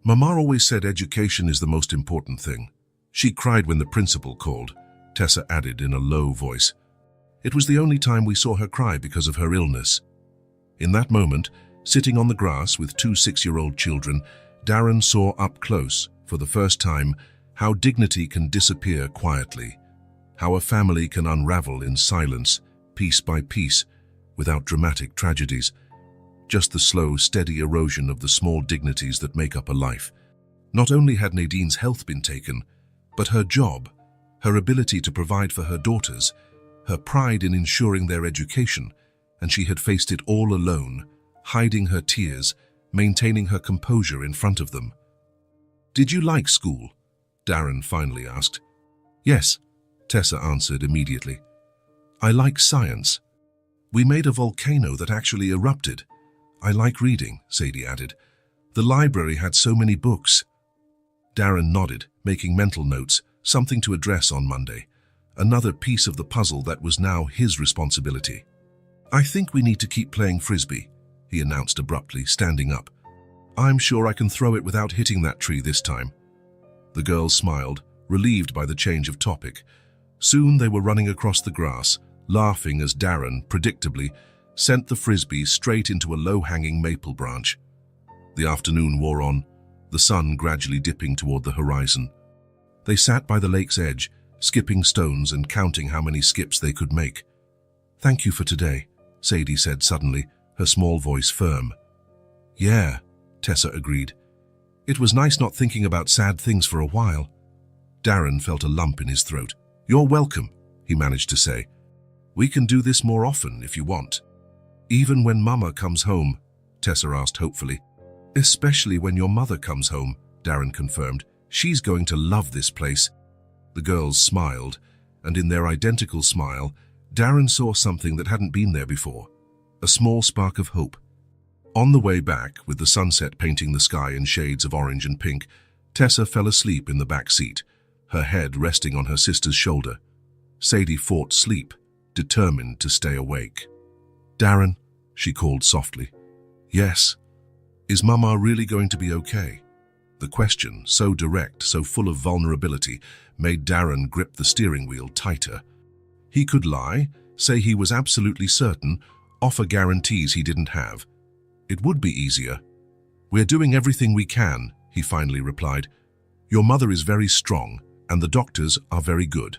S1: Mama always said education is the most important thing. She cried when the principal called, Tessa added in a low voice. It was the only time we saw her cry because of her illness. In that moment, sitting on the grass with 2 6-year-old children, Darren saw up close, for the first time, how dignity can disappear quietly, how a family can unravel in silence, piece by piece, without dramatic tragedies. Just the slow, steady erosion of the small dignities that make up a life. Not only had Nadine's health been taken, but her job, her ability to provide for her daughters, her pride in ensuring their education, and she had faced it all alone, hiding her tears, maintaining her composure in front of them. Did you like school? Darren finally asked. Yes, Tessa answered immediately. I like science. We made a volcano that actually erupted. I like reading, Sadie added. The library had so many books. Darren nodded, making mental notes, something to address on Monday. Another piece of the puzzle that was now his responsibility. I think we need to keep playing frisbee, he announced abruptly, standing up. I'm sure I can throw it without hitting that tree this time. The girls smiled, relieved by the change of topic. Soon they were running across the grass, laughing as Darren, predictably, sent the frisbee straight into a low-hanging maple branch. The afternoon wore on, the sun gradually dipping toward the horizon. They sat by the lake's edge, skipping stones and counting how many skips they could make. "Thank you for today," Sadie said suddenly, her small voice firm. "Yeah," Tessa agreed. "It was nice not thinking about sad things for a while." Darren felt a lump in his throat. "You're welcome," he managed to say. "We can do this more often if you want." "Even when Mama comes home?" Tessa asked hopefully. "Especially when your mother comes home," Darren confirmed. "She's going to love this place." The girls smiled, and in their identical smile, Darren saw something that hadn't been there before, a small spark of hope. On the way back, with the sunset painting the sky in shades of orange and pink, Tessa fell asleep in the back seat, her head resting on her sister's shoulder. Sadie fought sleep, determined to stay awake. "Darren," she called softly. "Yes." "Is Mama really going to be okay?" The question, so direct, so full of vulnerability, made Darren grip the steering wheel tighter. He could lie, say he was absolutely certain, offer guarantees he didn't have. It would be easier. "We're doing everything we can," he finally replied. "Your mother is very strong, and the doctors are very good."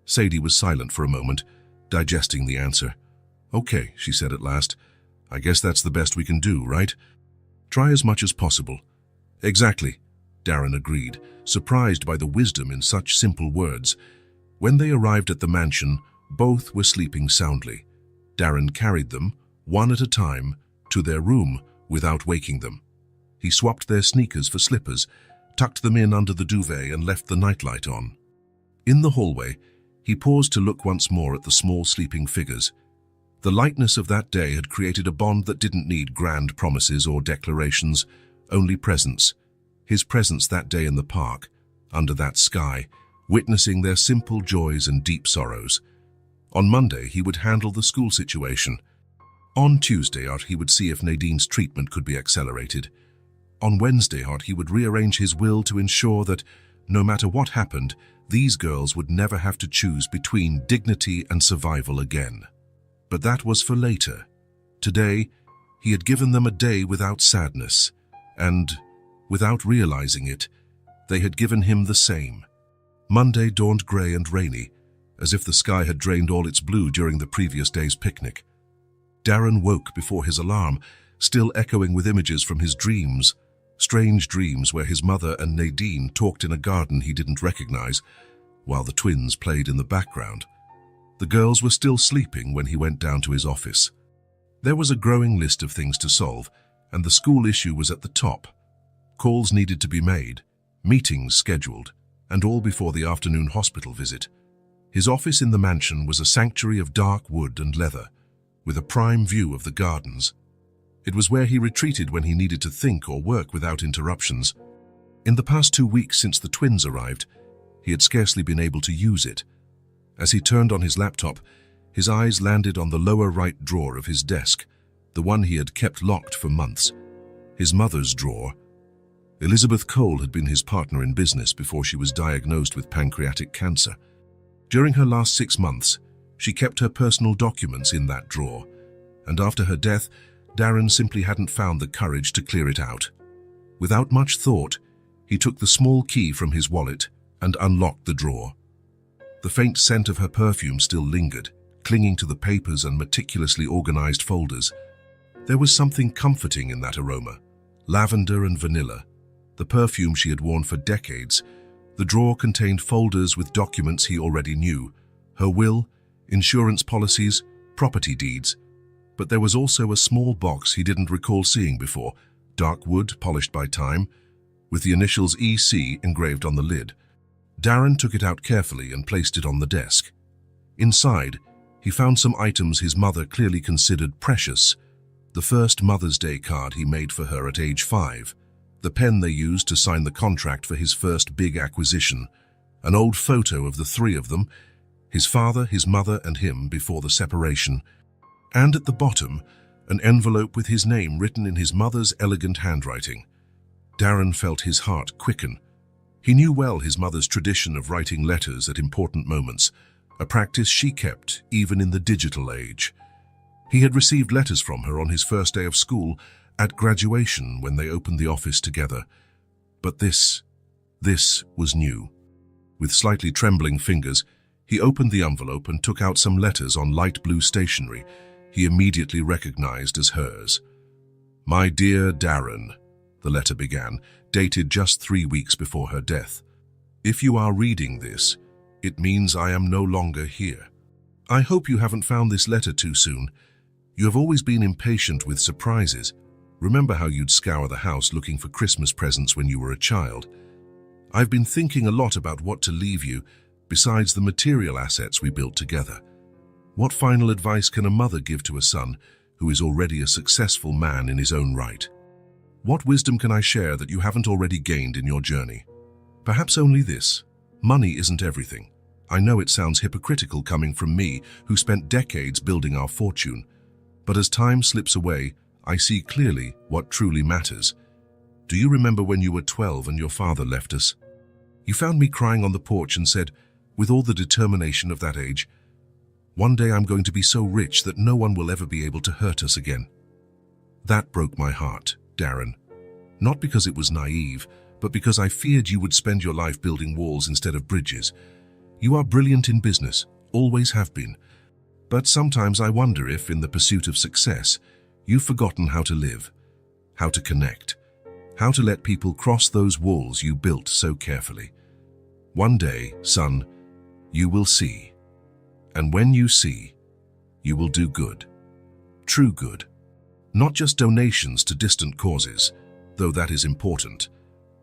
S1: Sadie was silent for a moment, digesting the answer. "Okay," she said at last. "I guess that's the best we can do, right? Try as much as possible." "Exactly," Darren agreed, surprised by the wisdom in such simple words. When they arrived at the mansion, both were sleeping soundly. Darren carried them, one at a time, to their room without waking them. He swapped their sneakers for slippers, tucked them in under the duvet and left the nightlight on. In the hallway, he paused to look once more at the small sleeping figures. The lightness of that day had created a bond that didn't need grand promises or declarations, only presence. His presence that day in the park, under that sky, witnessing their simple joys and deep sorrows. On Monday, he would handle the school situation. On Tuesday, he would see if Nadine's treatment could be accelerated. On Wednesday, he would rearrange his will to ensure that, no matter what happened, these girls would never have to choose between dignity and survival again. But that was for later. Today, he had given them a day without sadness, and, without realizing it, they had given him the same. Monday dawned grey and rainy, as if the sky had drained all its blue during the previous day's picnic. Darren woke before his alarm, still echoing with images from his dreams, strange dreams where his mother and Nadine talked in a garden he didn't recognize, while the twins played in the background. The girls were still sleeping when he went down to his office. There was a growing list of things to solve, and the school issue was at the top. Calls needed to be made, meetings scheduled, and all before the afternoon hospital visit. His office in the mansion was a sanctuary of dark wood and leather, with a prime view of the gardens. It was where he retreated when he needed to think or work without interruptions. In the past 2 weeks since the twins arrived, he had scarcely been able to use it. As he turned on his laptop, his eyes landed on the lower right drawer of his desk, the one he had kept locked for months. His mother's drawer. Elizabeth Cole had been his partner in business before she was diagnosed with pancreatic cancer. During her last 6 months, she kept her personal documents in that drawer, and after her death, Darren simply hadn't found the courage to clear it out. Without much thought, he took the small key from his wallet and unlocked the drawer. The faint scent of her perfume still lingered, clinging to the papers and meticulously organized folders. There was something comforting in that aroma, lavender and vanilla, the perfume she had worn for decades. The drawer contained folders with documents he already knew, her will, insurance policies, property deeds. But there was also a small box he didn't recall seeing before, dark wood polished by time, with the initials EC engraved on the lid. Darren took it out carefully and placed it on the desk. Inside, he found some items his mother clearly considered precious. The first Mother's Day card he made for her at age 5, the pen they used to sign the contract for his first big acquisition, an old photo of the 3 of them, his father, his mother, and him before the separation, and at the bottom, an envelope with his name written in his mother's elegant handwriting. Darren felt his heart quicken. He knew well his mother's tradition of writing letters at important moments, a practice she kept even in the digital age. He had received letters from her on his first day of school, at graduation when they opened the office together. But this was new. With slightly trembling fingers, he opened the envelope and took out some letters on light blue stationery he immediately recognized as hers. "My dear Darren," the letter began, dated just 3 weeks before her death. "If you are reading this, it means I am no longer here. I hope you haven't found this letter too soon. You have always been impatient with surprises. Remember how you'd scour the house looking for Christmas presents when you were a child? I've been thinking a lot about what to leave you, besides the material assets we built together. What final advice can a mother give to a son who is already a successful man in his own right? What wisdom can I share that you haven't already gained in your journey? Perhaps only this: money isn't everything. I know it sounds hypocritical coming from me, who spent decades building our fortune. But as time slips away, I see clearly what truly matters. Do you remember when you were 12 and your father left us? You found me crying on the porch and said, with all the determination of that age, "One day I'm going to be so rich that no one will ever be able to hurt us again." That broke my heart, Darren. Not because it was naive, but because I feared you would spend your life building walls instead of bridges. You are brilliant in business, always have been. But sometimes I wonder if, in the pursuit of success, you've forgotten how to live, how to connect, how to let people cross those walls you built so carefully. One day, son, you will see. And when you see, you will do good. True good. Not just donations to distant causes, though that is important,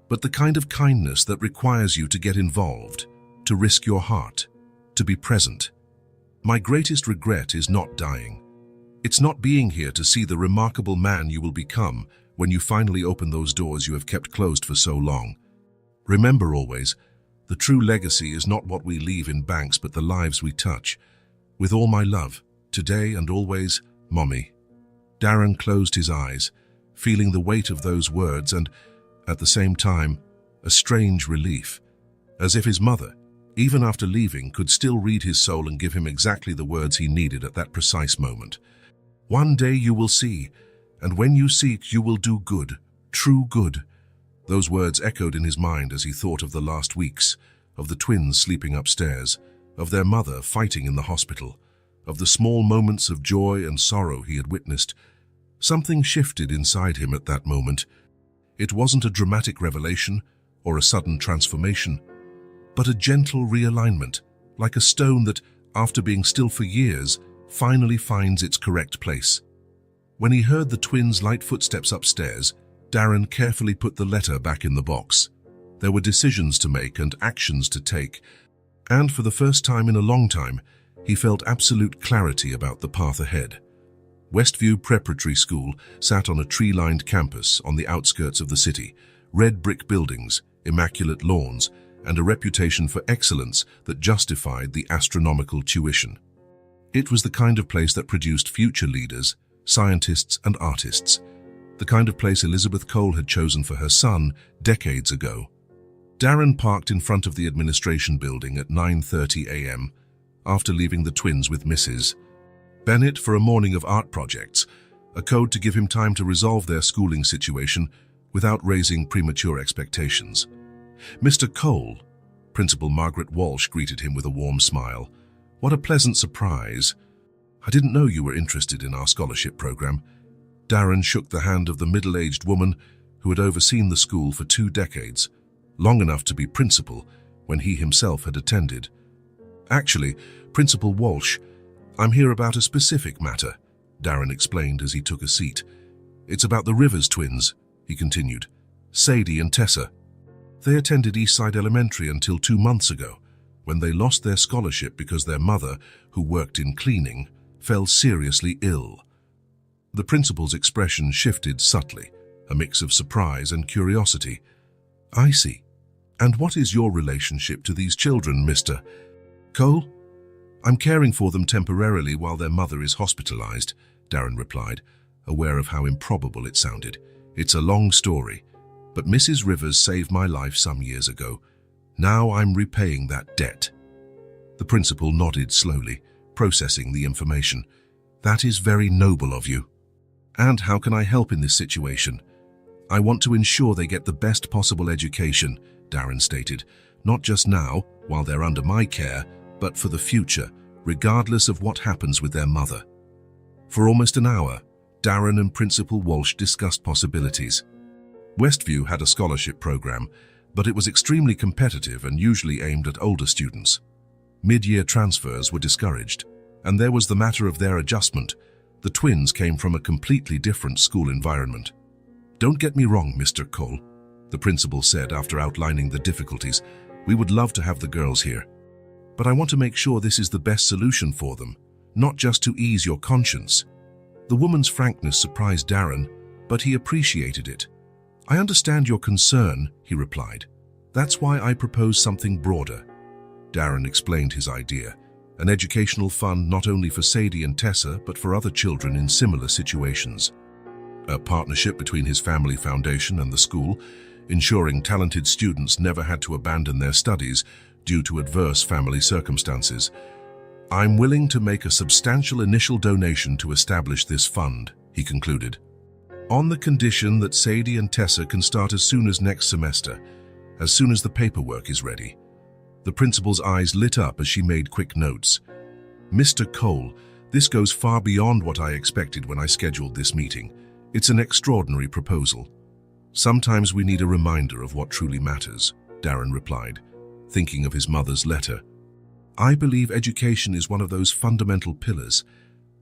S1: but the kind of kindness that requires you to get involved, to risk your heart, to be present. My greatest regret is not dying. It's not being here to see the remarkable man you will become when you finally open those doors you have kept closed for so long. Remember always, the true legacy is not what we leave in banks but the lives we touch. With all my love, today and always, Mommy. Darren closed his eyes, feeling the weight of those words and, at the same time, a strange relief, as if his mother, even after leaving, could still read his soul and give him exactly the words he needed at that precise moment. One day you will see, and when you see it, you will do good, true good. Those words echoed in his mind as he thought of the last weeks, of the twins sleeping upstairs, of their mother fighting in the hospital, of the small moments of joy and sorrow he had witnessed. Something shifted inside him at that moment. It wasn't a dramatic revelation or a sudden transformation, but a gentle realignment, like a stone that, after being still for years, finally finds its correct place. When he heard the twins' light footsteps upstairs, Darren carefully put the letter back in the box. There were decisions to make and actions to take, and for the first time in a long time, he felt absolute clarity about the path ahead. Westview Preparatory School sat on a tree-lined campus on the outskirts of the city, red brick buildings, immaculate lawns, and a reputation for excellence that justified the astronomical tuition. It was the kind of place that produced future leaders, scientists and artists, the kind of place Elizabeth Cole had chosen for her son decades ago. Darren parked in front of the administration building at 9:30 a.m. after leaving the twins with Mrs. Bennett for a morning of art projects, a code to give him time to resolve their schooling situation without raising premature expectations. "Mr. Cole," Principal Margaret Walsh greeted him with a warm smile. "What a pleasant surprise. I didn't know you were interested in our scholarship program." Darren shook the hand of the middle-aged woman who had overseen the school for 2 decades, long enough to be principal when he himself had attended. "Actually, Principal Walsh, I'm here about a specific matter," Darren explained as he took a seat. "It's about the Rivers twins," he continued. "Sadie and Tessa. They attended Eastside Elementary until 2 months ago, when they lost their scholarship because their mother, who worked in cleaning, fell seriously ill." The principal's expression shifted subtly, a mix of surprise and curiosity. "I see. And what is your relationship to these children, Mr. Cole?" "I'm caring for them temporarily while their mother is hospitalized," Darren replied, aware of how improbable it sounded. "It's a long story, but Mrs. Rivers saved my life some years ago. Now I'm repaying that debt." The principal nodded slowly, processing the information. "That is very noble of you. And how can I help in this situation?" "I want to ensure they get the best possible education," Darren stated, not just now, while they're under my care, but for the future, regardless of what happens with their mother. For almost an hour, Darren and Principal Walsh discussed possibilities. Westview had a scholarship program, but it was extremely competitive and usually aimed at older students. Mid-year transfers were discouraged, and there was the matter of their adjustment. The twins came from a completely different school environment. "Don't get me wrong, Mr. Cole," the principal said after outlining the difficulties. "We would love to have the girls here. But I want to make sure this is the best solution for them, not just to ease your conscience." The woman's frankness surprised Darren, but he appreciated it. "I understand your concern," he replied. "That's why I propose something broader." Darren explained his idea, an educational fund not only for Sadie and Tessa, but for other children in similar situations. A partnership between his family foundation and the school, ensuring talented students never had to abandon their studies due to adverse family circumstances. "I'm willing to make a substantial initial donation to establish this fund," he concluded, "on the condition that Sadie and Tessa can start as soon as next semester, as soon as the paperwork is ready." The principal's eyes lit up as she made quick notes. "Mr. Cole, this goes far beyond what I expected when I scheduled this meeting. It's an extraordinary proposal." "Sometimes we need a reminder of what truly matters," Darren replied, thinking of his mother's letter. "I believe education is one of those fundamental pillars."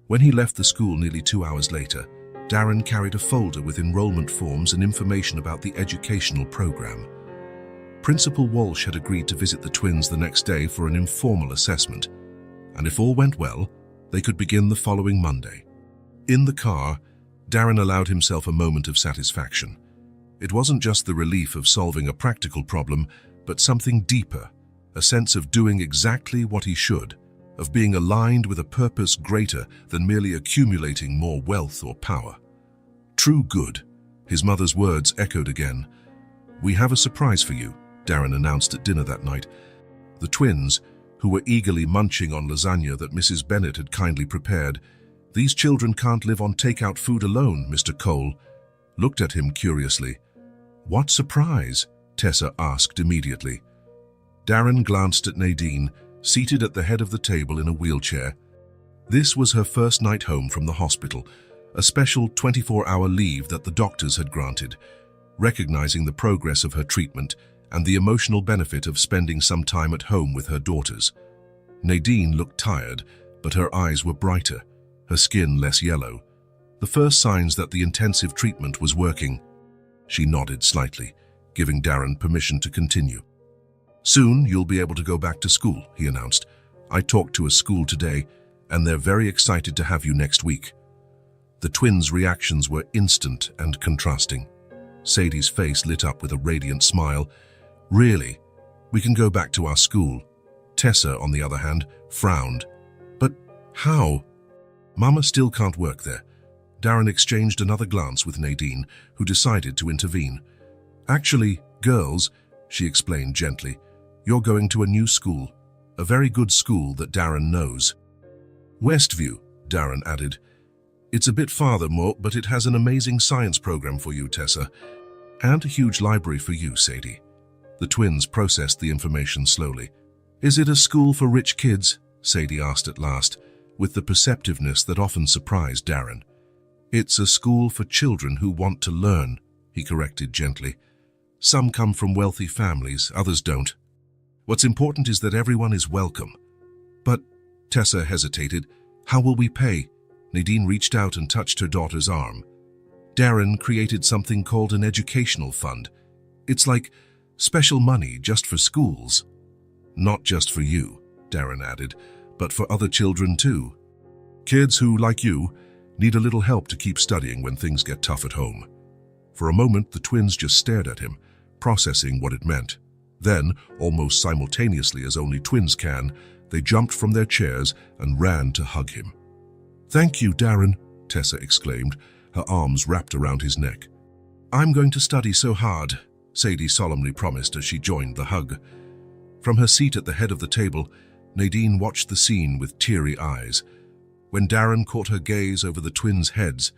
S1: When he left the school nearly 2 hours later, Darren carried a folder with enrollment forms and information about the educational program. Principal Walsh had agreed to visit the twins the next day for an informal assessment, and if all went well, they could begin the following Monday. In the car, Darren allowed himself a moment of satisfaction. It wasn't just the relief of solving a practical problem, but something deeper, a sense of doing exactly what he should, of being aligned with a purpose greater than merely accumulating more wealth or power. True good, his mother's words echoed again. "We have a surprise for you," Darren announced at dinner that night. The twins, who were eagerly munching on lasagna that Mrs. Bennett had kindly prepared. "These children can't live on takeout food alone," Mr. Cole looked at him curiously. "What surprise?" Tessa asked immediately. Darren glanced at Nadine, seated at the head of the table in a wheelchair. This was her first night home from the hospital, a special 24-hour leave that the doctors had granted, recognizing the progress of her treatment and the emotional benefit of spending some time at home with her daughters. Nadine looked tired, but her eyes were brighter, her skin less yellow. The first signs that the intensive treatment was working. She nodded slightly, giving Darren permission to continue. "Soon you'll be able to go back to school," he announced. "I talked to a school today, and they're very excited to have you next week." The twins' reactions were instant and contrasting. Sadie's face lit up with a radiant smile. "Really? We can go back to our school?" Tessa, on the other hand, frowned. "But how?" "Mama still can't work there." Darren exchanged another glance with Nadine, who decided to intervene. "Actually, girls," she explained gently, "you're going to a new school, a very good school that Darren knows." "Westview," Darren added. "It's a bit farther more, but it has an amazing science program for you, Tessa, and a huge library for you, Sadie." The twins processed the information slowly. "Is it a school for rich kids?" Sadie asked at last, with the perceptiveness that often surprised Darren. "It's a school for children who want to learn," he corrected gently. "Some come from wealthy families, others don't. What's important is that everyone is welcome." "But," Tessa hesitated, "how will we pay?" Nadine reached out and touched her daughter's arm. "Darren created something called an educational fund. It's like special money just for schools." "Not just for you," Darren added, "but for other children too. Kids who, like you, need a little help to keep studying when things get tough at home." For a moment, the twins just stared at him, processing what it meant. Then, almost simultaneously as only twins can, they jumped from their chairs and ran to hug him. "Thank you, Darren," Tessa exclaimed, her arms wrapped around his neck. "I'm going to study so hard," Sadie solemnly promised as she joined the hug. From her seat at the head of the table, Nadine watched the scene with teary eyes. When Darren caught her gaze over the twins' heads,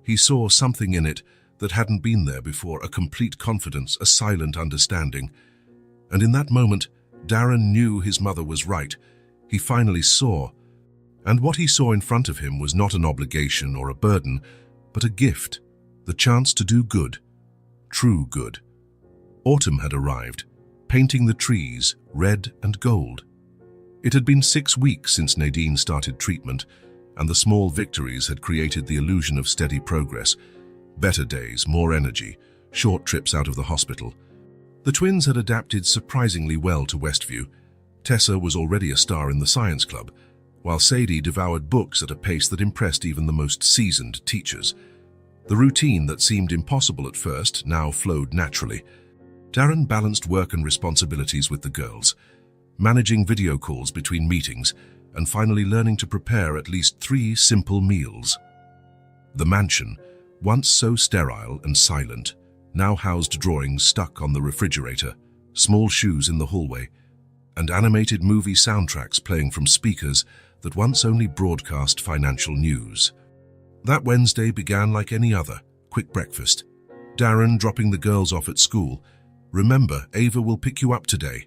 S1: he saw something in it that hadn't been there before, a complete confidence, a silent understanding. And in that moment, Darren knew his mother was right. He finally saw. And what he saw in front of him was not an obligation or a burden, but a gift, the chance to do good, true good. Autumn had arrived, painting the trees red and gold. It had been 6 weeks since Nadine started treatment, and the small victories had created the illusion of steady progress. Better days, more energy, short trips out of the hospital. The twins had adapted surprisingly well to Westview. Tessa was already a star in the science club, while Sadie devoured books at a pace that impressed even the most seasoned teachers. The routine that seemed impossible at first now flowed naturally. Darren balanced work and responsibilities with the girls, managing video calls between meetings, and finally learning to prepare at least 3 simple meals. The mansion, once so sterile and silent, now housed drawings stuck on the refrigerator, small shoes in the hallway, and animated movie soundtracks playing from speakers that once only broadcast financial news. That Wednesday began like any other, quick breakfast. Darren dropping the girls off at school. "Remember, Ava will pick you up today."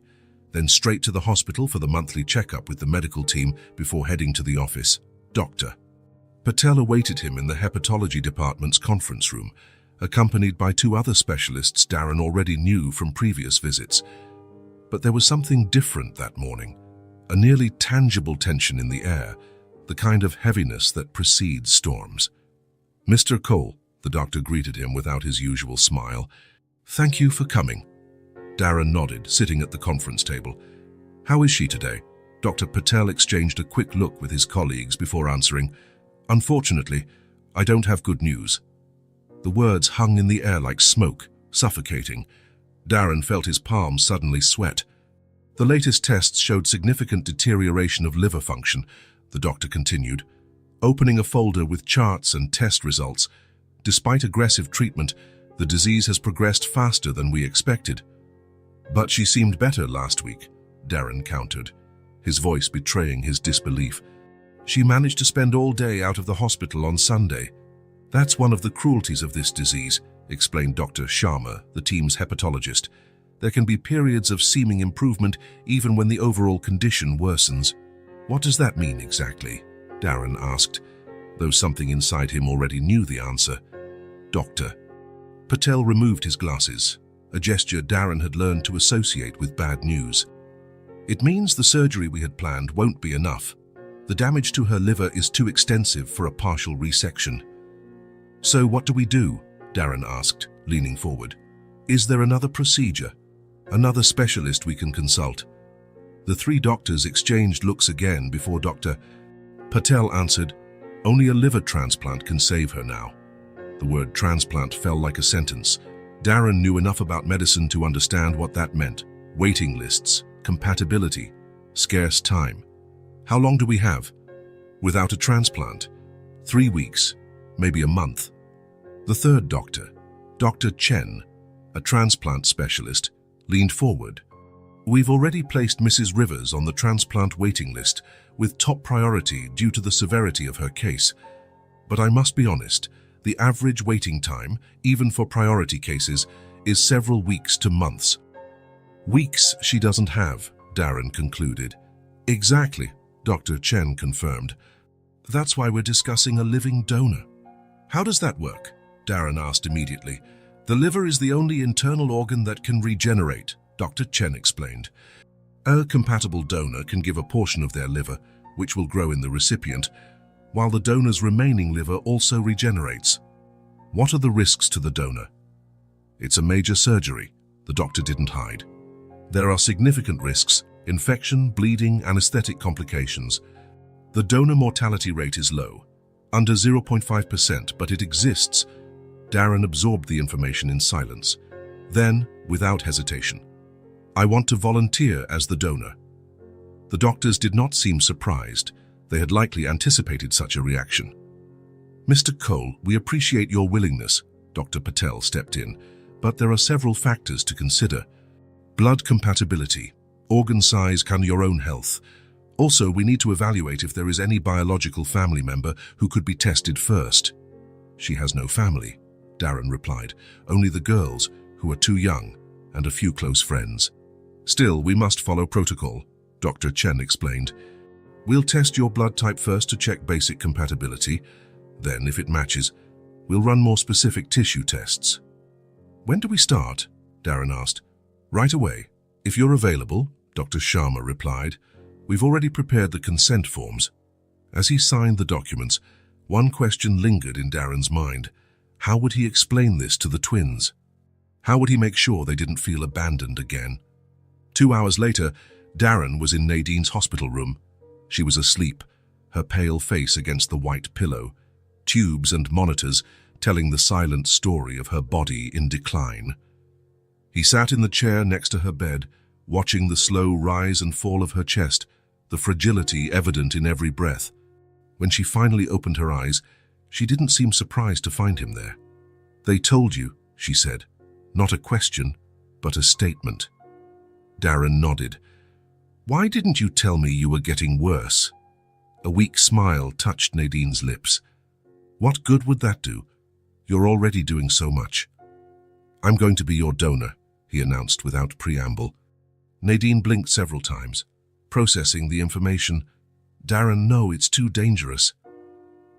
S1: Then straight to the hospital for the monthly checkup with the medical team before heading to the office. Dr. Patel awaited him in the hepatology department's conference room, accompanied by 2 other specialists Darren already knew from previous visits. But there was something different that morning, a nearly tangible tension in the air, the kind of heaviness that precedes storms. "Mr. Cole," the doctor greeted him without his usual smile. "Thank you for coming." Darren nodded, sitting at the conference table. "How is she today?" Dr. Patel exchanged a quick look with his colleagues before answering, "Unfortunately, I don't have good news." The words hung in the air like smoke, suffocating. Darren felt his palms suddenly sweat. "The latest tests showed significant deterioration of liver function," the doctor continued, opening a folder with charts and test results. "Despite aggressive treatment, the disease has progressed faster than we expected." "But she seemed better last week," Darren countered, his voice betraying his disbelief. "She managed to spend all day out of the hospital on Sunday." "That's one of the cruelties of this disease," explained Dr. Sharma, the team's hepatologist. "There can be periods of seeming improvement even when the overall condition worsens." "What does that mean exactly?" Darren asked, though something inside him already knew the answer. "Doctor." Patel removed his glasses, a gesture Darren had learned to associate with bad news. "It means the surgery we had planned won't be enough. The damage to her liver is too extensive for a partial resection." "So what do we do?" Darren asked, leaning forward. "Is there another procedure? Another specialist we can consult?" The 3 doctors exchanged looks again before Dr. Patel answered, "Only a liver transplant can save her now." The word transplant fell like a sentence. Darren knew enough about medicine to understand what that meant. Waiting lists, compatibility, scarce time. "How long do we have?" "Without a transplant? 3 weeks, maybe a month." The 3rd doctor, Dr. Chen, a transplant specialist, leaned forward. "We've already placed Mrs. Rivers on the transplant waiting list with top priority due to the severity of her case. But I must be honest, the average waiting time, even for priority cases, is several weeks to months." "Weeks she doesn't have," Darren concluded. "Exactly," Dr. Chen confirmed. "That's why we're discussing a living donor." "How does that work?" Darren asked immediately. "The liver is the only internal organ that can regenerate," Dr. Chen explained. "A compatible donor can give a portion of their liver, which will grow in the recipient, while the donor's remaining liver also regenerates." "What are the risks to the donor?" "It's a major surgery," the doctor didn't hide. "There are significant risks: infection, bleeding, anesthetic complications. The donor mortality rate is low, under 0.5%, but it exists." Darren absorbed the information in silence. Then, without hesitation, "I want to volunteer as the donor." The doctors did not seem surprised. They had likely anticipated such a reaction. "Mr. Cole, we appreciate your willingness," Dr. Patel stepped in, "but there are several factors to consider. Blood compatibility, organ size, and your own health. Also, we need to evaluate if there is any biological family member who could be tested first." "She has no family," Darren replied, "only the girls, who are too young, and a few close friends." Still, we must follow protocol, Dr. Chen explained. We'll test your blood type first to check basic compatibility. Then, if it matches, we'll run more specific tissue tests. When do we start? Darren asked. Right away. If you're available, Dr. Sharma replied. We've already prepared the consent forms. As he signed the documents, one question lingered in Darren's mind. How would he explain this to the twins? How would he make sure they didn't feel abandoned again? 2 hours later, Darren was in Nadine's hospital room. She was asleep, her pale face against the white pillow, tubes and monitors telling the silent story of her body in decline. He sat in the chair next to her bed, watching the slow rise and fall of her chest, the fragility evident in every breath. When she finally opened her eyes, she didn't seem surprised to find him there. They told you, she said. Not a question, but a statement. Darren nodded. Why didn't you tell me you were getting worse? A weak smile touched Nadine's lips. What good would that do? You're already doing so much. I'm going to be your donor, he announced without preamble. Nadine blinked several times, processing the information. Darren, no, it's too dangerous.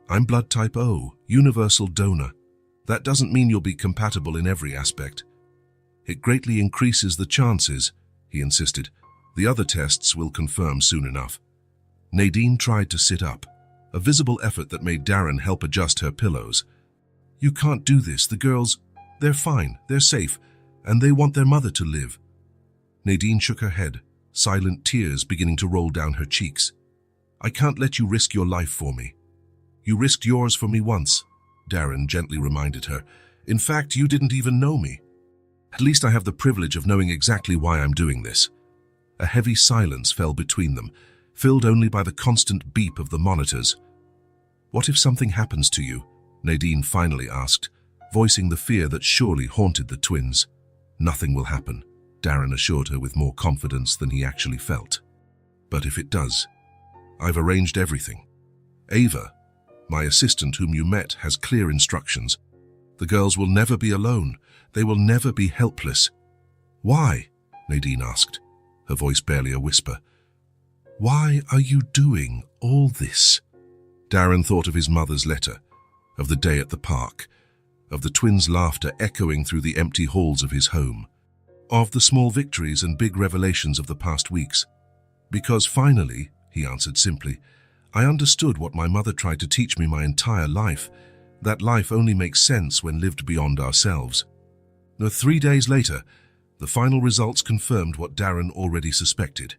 S1: I'm blood type O, universal donor. That doesn't mean you'll be compatible in every aspect. It greatly increases the chances, he insisted. The other tests will confirm soon enough. Nadine tried to sit up, a visible effort that made Darren help adjust her pillows. You can't do this. The girls, they're fine, they're safe, and they want their mother to live. Nadine shook her head, silent tears beginning to roll down her cheeks. I can't let you risk your life for me. You risked yours for me once, Darren gently reminded her. In fact, you didn't even know me. At least I have the privilege of knowing exactly why I'm doing this. A heavy silence fell between them, filled only by the constant beep of the monitors. What if something happens to you? Nadine finally asked, voicing the fear that surely haunted the twins. Nothing will happen, Darren assured her with more confidence than he actually felt. But if it does, I've arranged everything. Ava, my assistant whom you met, has clear instructions. The girls will never be alone. They will never be helpless. Why? Nadine asked, her voice barely a whisper. Why are you doing all this? Darren thought of his mother's letter, of the day at the park, of the twins' laughter echoing through the empty halls of his home, of the small victories and big revelations of the past weeks. Because finally, he answered simply, I understood what my mother tried to teach me my entire life, that life only makes sense when lived beyond ourselves. Now, 3 days later, the final results confirmed what Darren already suspected.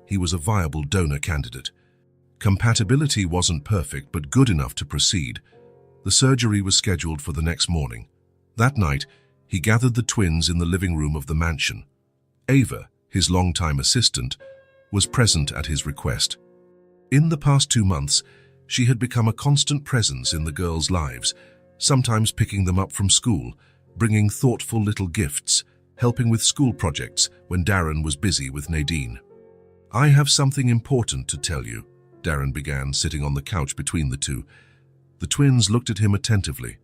S1: He was a viable donor candidate. Compatibility wasn't perfect, but good enough to proceed. The surgery was scheduled for the next morning. That night, he gathered the twins in the living room of the mansion. Ava, his longtime assistant, was present at his request. In the past 2 months, she had become a constant presence in the girls' lives, sometimes picking them up from school, bringing thoughtful little gifts, helping with school projects when Darren was busy with Nadine. I have something important to tell you, Darren began, sitting on the couch between the two. The twins looked at him attentively.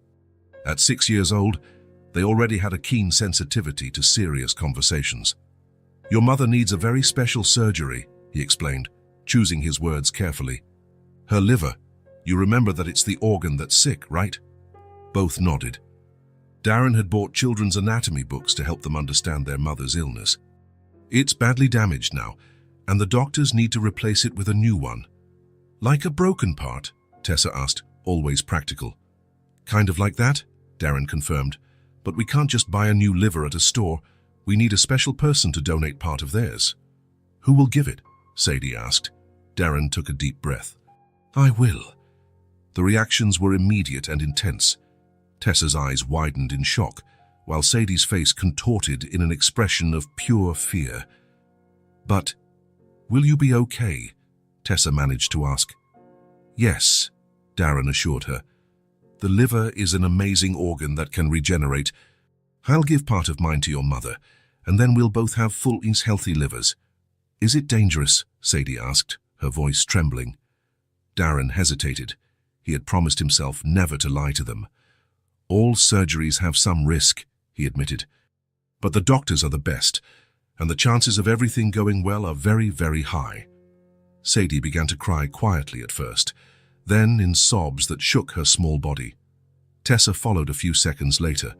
S1: At 6 years old, they already had a keen sensitivity to serious conversations. Your mother needs a very special surgery, he explained, choosing his words carefully. Her liver. You remember that it's the organ that's sick, right? Both nodded. Darren had bought children's anatomy books to help them understand their mother's illness. It's badly damaged now, and the doctors need to replace it with a new one. Like a broken part? Tessa asked, always practical. Kind of like that, Darren confirmed. But we can't just buy a new liver at a store. We need a special person to donate part of theirs. Who will give it? Sadie asked. Darren took a deep breath. I will. The reactions were immediate and intense. Tessa's eyes widened in shock, while Sadie's face contorted in an expression of pure fear. But, will you be okay? Tessa managed to ask. Yes, Darren assured her. The liver is an amazing organ that can regenerate. I'll give part of mine to your mother, and then we'll both have full healthy livers. Is it dangerous? Sadie asked, her voice trembling. Darren hesitated. He had promised himself never to lie to them. All surgeries have some risk, he admitted. But the doctors are the best. and the chances of everything going well are very, very high. Sadie began to cry quietly at first, then in sobs that shook her small body. Tessa followed a few seconds later.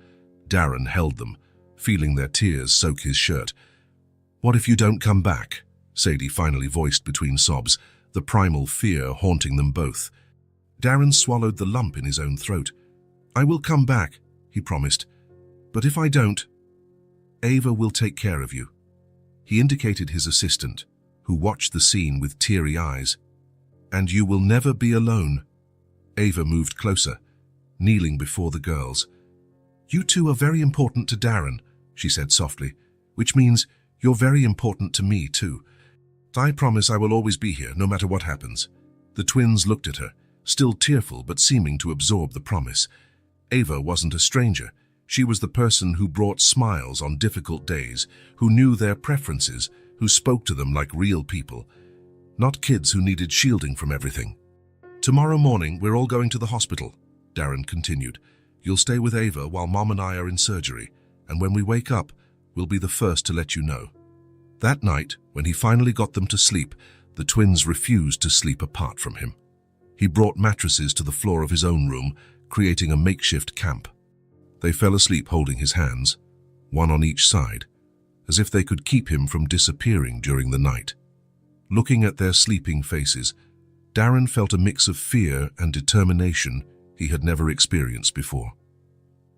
S1: Darren held them, feeling their tears soak his shirt. "What if you don't come back?" Sadie finally voiced between sobs, the primal fear haunting them both. Darren swallowed the lump in his own throat. "I will come back," he promised. "But if I don't, Ava will take care of you." He indicated his assistant, who watched the scene with teary eyes. "And you will never be alone." Ava moved closer, kneeling before the girls. "You two are very important to Darren," she said softly, "which means you're very important to me too. I promise I will always be here, no matter what happens." The twins looked at her, still tearful but seeming to absorb the promise. Ava wasn't a stranger. She was the person who brought smiles on difficult days, who knew their preferences, who spoke to them like real people, not kids who needed shielding from everything. "Tomorrow morning, we're all going to the hospital," Darren continued. "You'll stay with Ava while Mom and I are in surgery, and when we wake up, we'll be the first to let you know." That night, when he finally got them to sleep, the twins refused to sleep apart from him. He brought mattresses to the floor of his own room, creating a makeshift camp. They fell asleep holding his hands, one on each side, as if they could keep him from disappearing during the night. Looking at their sleeping faces, Darren felt a mix of fear and determination he had never experienced before.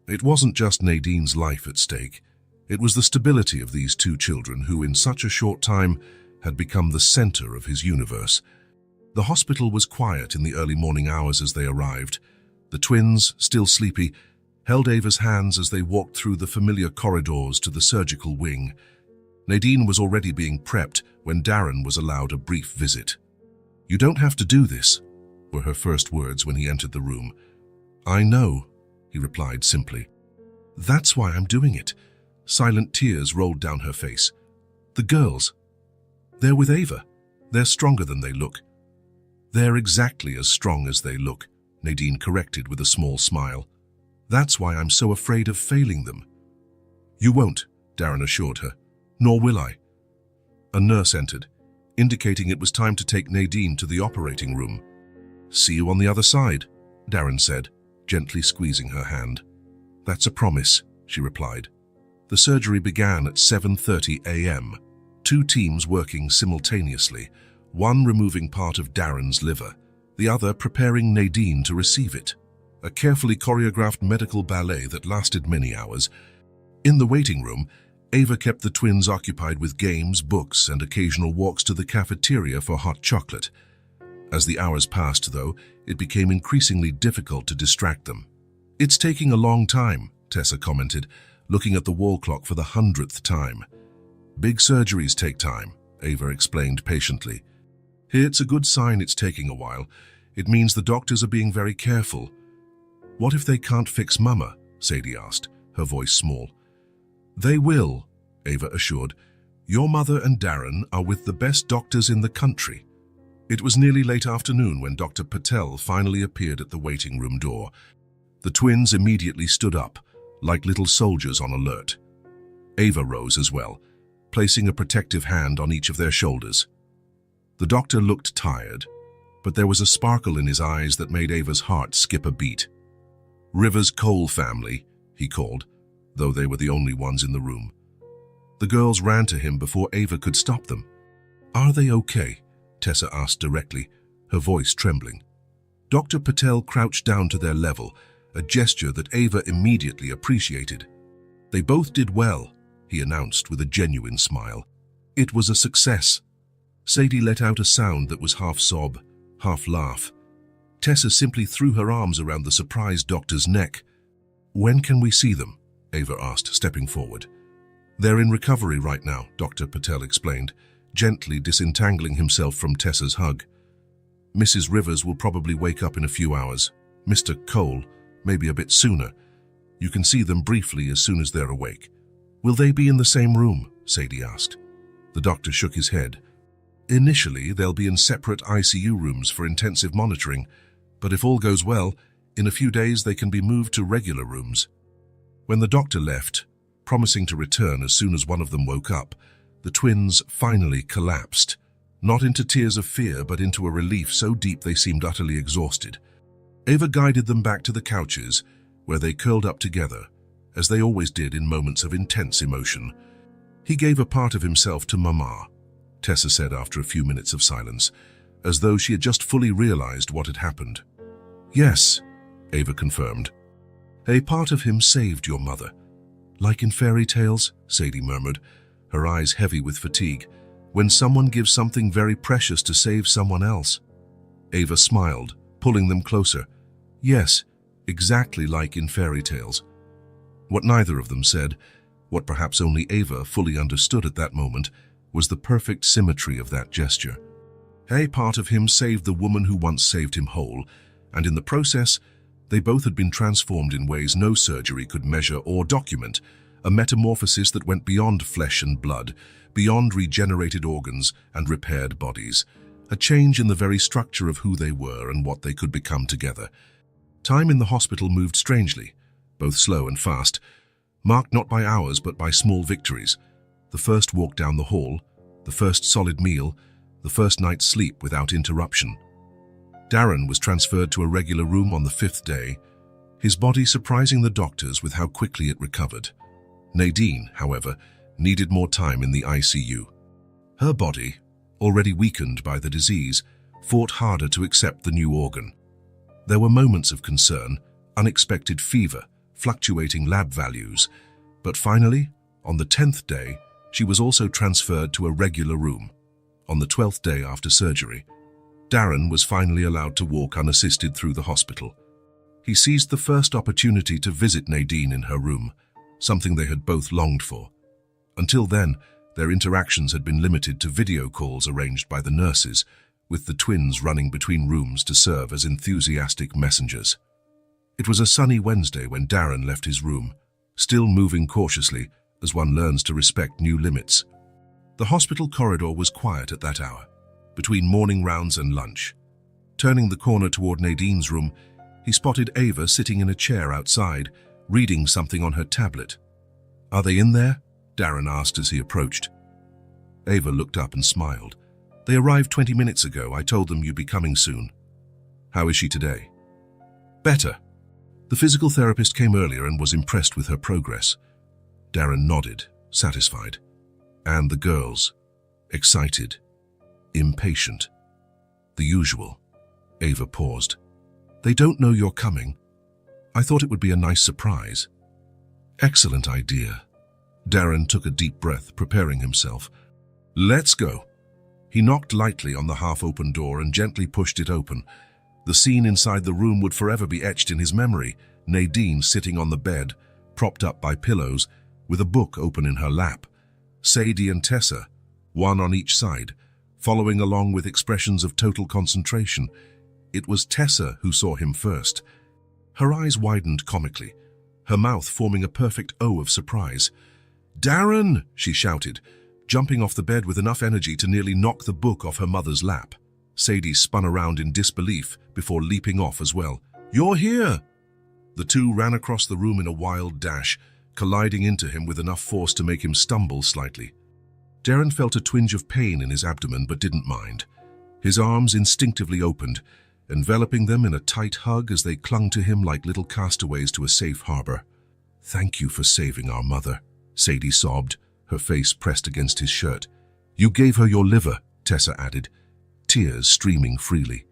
S1: It wasn't just Nadine's life at stake. It was the stability of these two children who, in such a short time, had become the center of his universe. The hospital was quiet in the early morning hours as they arrived. The twins, still sleepy, held Ava's hands as they walked through the familiar corridors to the surgical wing. Nadine was already being prepped when Darren was allowed a brief visit. "You don't have to do this," were her first words when he entered the room. "I know," he replied simply. "That's why I'm doing it." Silent tears rolled down her face. "The girls, they're with Ava. They're stronger than they look." "They're exactly as strong as they look," Nadine corrected with a small smile. "That's why I'm so afraid of failing them." "You won't," Darren assured her. "Nor will I." A nurse entered, indicating it was time to take Nadine to the operating room. "See you on the other side," Darren said, gently squeezing her hand. "That's a promise," she replied. The surgery began at 7:30 a.m., two teams working simultaneously, one removing part of Darren's liver, the other preparing Nadine to receive it. A carefully choreographed medical ballet that lasted many hours. In the waiting room, Ava kept the twins occupied with games, books, and occasional walks to the cafeteria for hot chocolate. As the hours passed, though, it became increasingly difficult to distract them. "It's taking a long time," Tessa commented, looking at the wall clock for the 100th time. "Big surgeries take time," Ava explained patiently. "It's a good sign it's taking a while. It means the doctors are being very careful." "What if they can't fix Mama?" Sadie asked, her voice small. "They will," Ava assured. "Your mother and Darren are with the best doctors in the country." It was nearly late afternoon when Dr. Patel finally appeared at the waiting room door. The twins immediately stood up, like little soldiers on alert. Ava rose as well, placing a protective hand on each of their shoulders. The doctor looked tired, but there was a sparkle in his eyes that made Ava's heart skip a beat. "Rivers Cole family," he called, though they were the only ones in the room. The girls ran to him before Ava could stop them. "Are they okay?" Tessa asked directly, her voice trembling. Dr. Patel crouched down to their level, a gesture that Ava immediately appreciated. "They both did well," he announced with a genuine smile. "It was a success." Sadie let out a sound that was half sob, half laugh. Tessa simply threw her arms around the surprised doctor's neck. "When can we see them?" Ava asked, stepping forward. "They're in recovery right now," Dr. Patel explained, gently disentangling himself from Tessa's hug. "Mrs. Rivers will probably wake up in a few hours. Mr. Cole, maybe a bit sooner. You can see them briefly as soon as they're awake." "Will they be in the same room?" Sadie asked. The doctor shook his head. "Initially, they'll be in separate ICU rooms for intensive monitoring, but if all goes well, in a few days they can be moved to regular rooms." When the doctor left, promising to return as soon as one of them woke up, The twins finally collapsed, not into tears of fear, but into a relief so deep they seemed utterly exhausted. Ava guided them back to the couches, where they curled up together, as they always did in moments of intense emotion. "He gave a part of himself to Mama," Tessa said after a few minutes of silence, as though she had just fully realized what had happened. "Yes," Ava confirmed. "A part of him saved your mother. Like in fairy tales," Sadie murmured, her eyes heavy with fatigue, "when someone gives something very precious to save someone else." Ava smiled, pulling them closer. "Yes, exactly like in fairy tales." What neither of them said, what perhaps only Ava fully understood at that moment, was the perfect symmetry of that gesture. A part of him saved the woman who once saved him whole, and in the process, they both had been transformed in ways no surgery could measure or document, a metamorphosis that went beyond flesh and blood, beyond regenerated organs and repaired bodies, a change in the very structure of who they were and what they could become together. Time in the hospital moved strangely, both slow and fast, marked not by hours but by small victories. The first walk down the hall, the first solid meal, the first night's sleep without interruption. Darren was transferred to a regular room on the 5th day, his body surprising the doctors with how quickly it recovered. Nadine, however, needed more time in the ICU. Her body, already weakened by the disease, fought harder to accept the new organ. There were moments of concern, unexpected fever, fluctuating lab values, but finally, on the 10th day, she was also transferred to a regular room. On the 12th day after surgery, Darren was finally allowed to walk unassisted through the hospital. He seized the first opportunity to visit Nadine in her room, something they had both longed for. Until then, their interactions had been limited to video calls arranged by the nurses, with the twins running between rooms to serve as enthusiastic messengers. It was a sunny Wednesday when Darren left his room, still moving cautiously as one learns to respect new limits. The hospital corridor was quiet at that hour, between morning rounds and lunch. Turning the corner toward Nadine's room, he spotted Ava sitting in a chair outside, reading something on her tablet. "Are they in there?" Darren asked as he approached. Ava looked up and smiled. "They arrived 20 minutes ago. I told them you'd be coming soon." "How is she today?" "Better." The physical therapist came earlier and was impressed with her progress. Darren nodded, satisfied. "And the girls?" "Excited. Impatient. The usual." Ava paused. "They don't know you're coming. I thought it would be a nice surprise." "Excellent idea." Darren took a deep breath, preparing himself. "Let's go." He knocked lightly on the half-open door and gently pushed it open. The scene inside the room would forever be etched in his memory. Nadine sitting on the bed, propped up by pillows, with a book open in her lap. Sadie and Tessa, one on each side, following along with expressions of total concentration. It was Tessa who saw him first. Her eyes widened comically, her mouth forming a perfect O of surprise. "Darren!" she shouted, jumping off the bed with enough energy to nearly knock the book off her mother's lap. Sadie spun around in disbelief before leaping off as well. "You're here!" The two ran across the room in a wild dash, colliding into him with enough force to make him stumble slightly. Darren felt a twinge of pain in his abdomen but didn't mind. His arms instinctively opened, enveloping them in a tight hug as they clung to him like little castaways to a safe harbor. "Thank you for saving our mother," Sadie sobbed, her face pressed against his shirt. "You gave her your liver," Tessa added, tears streaming freely.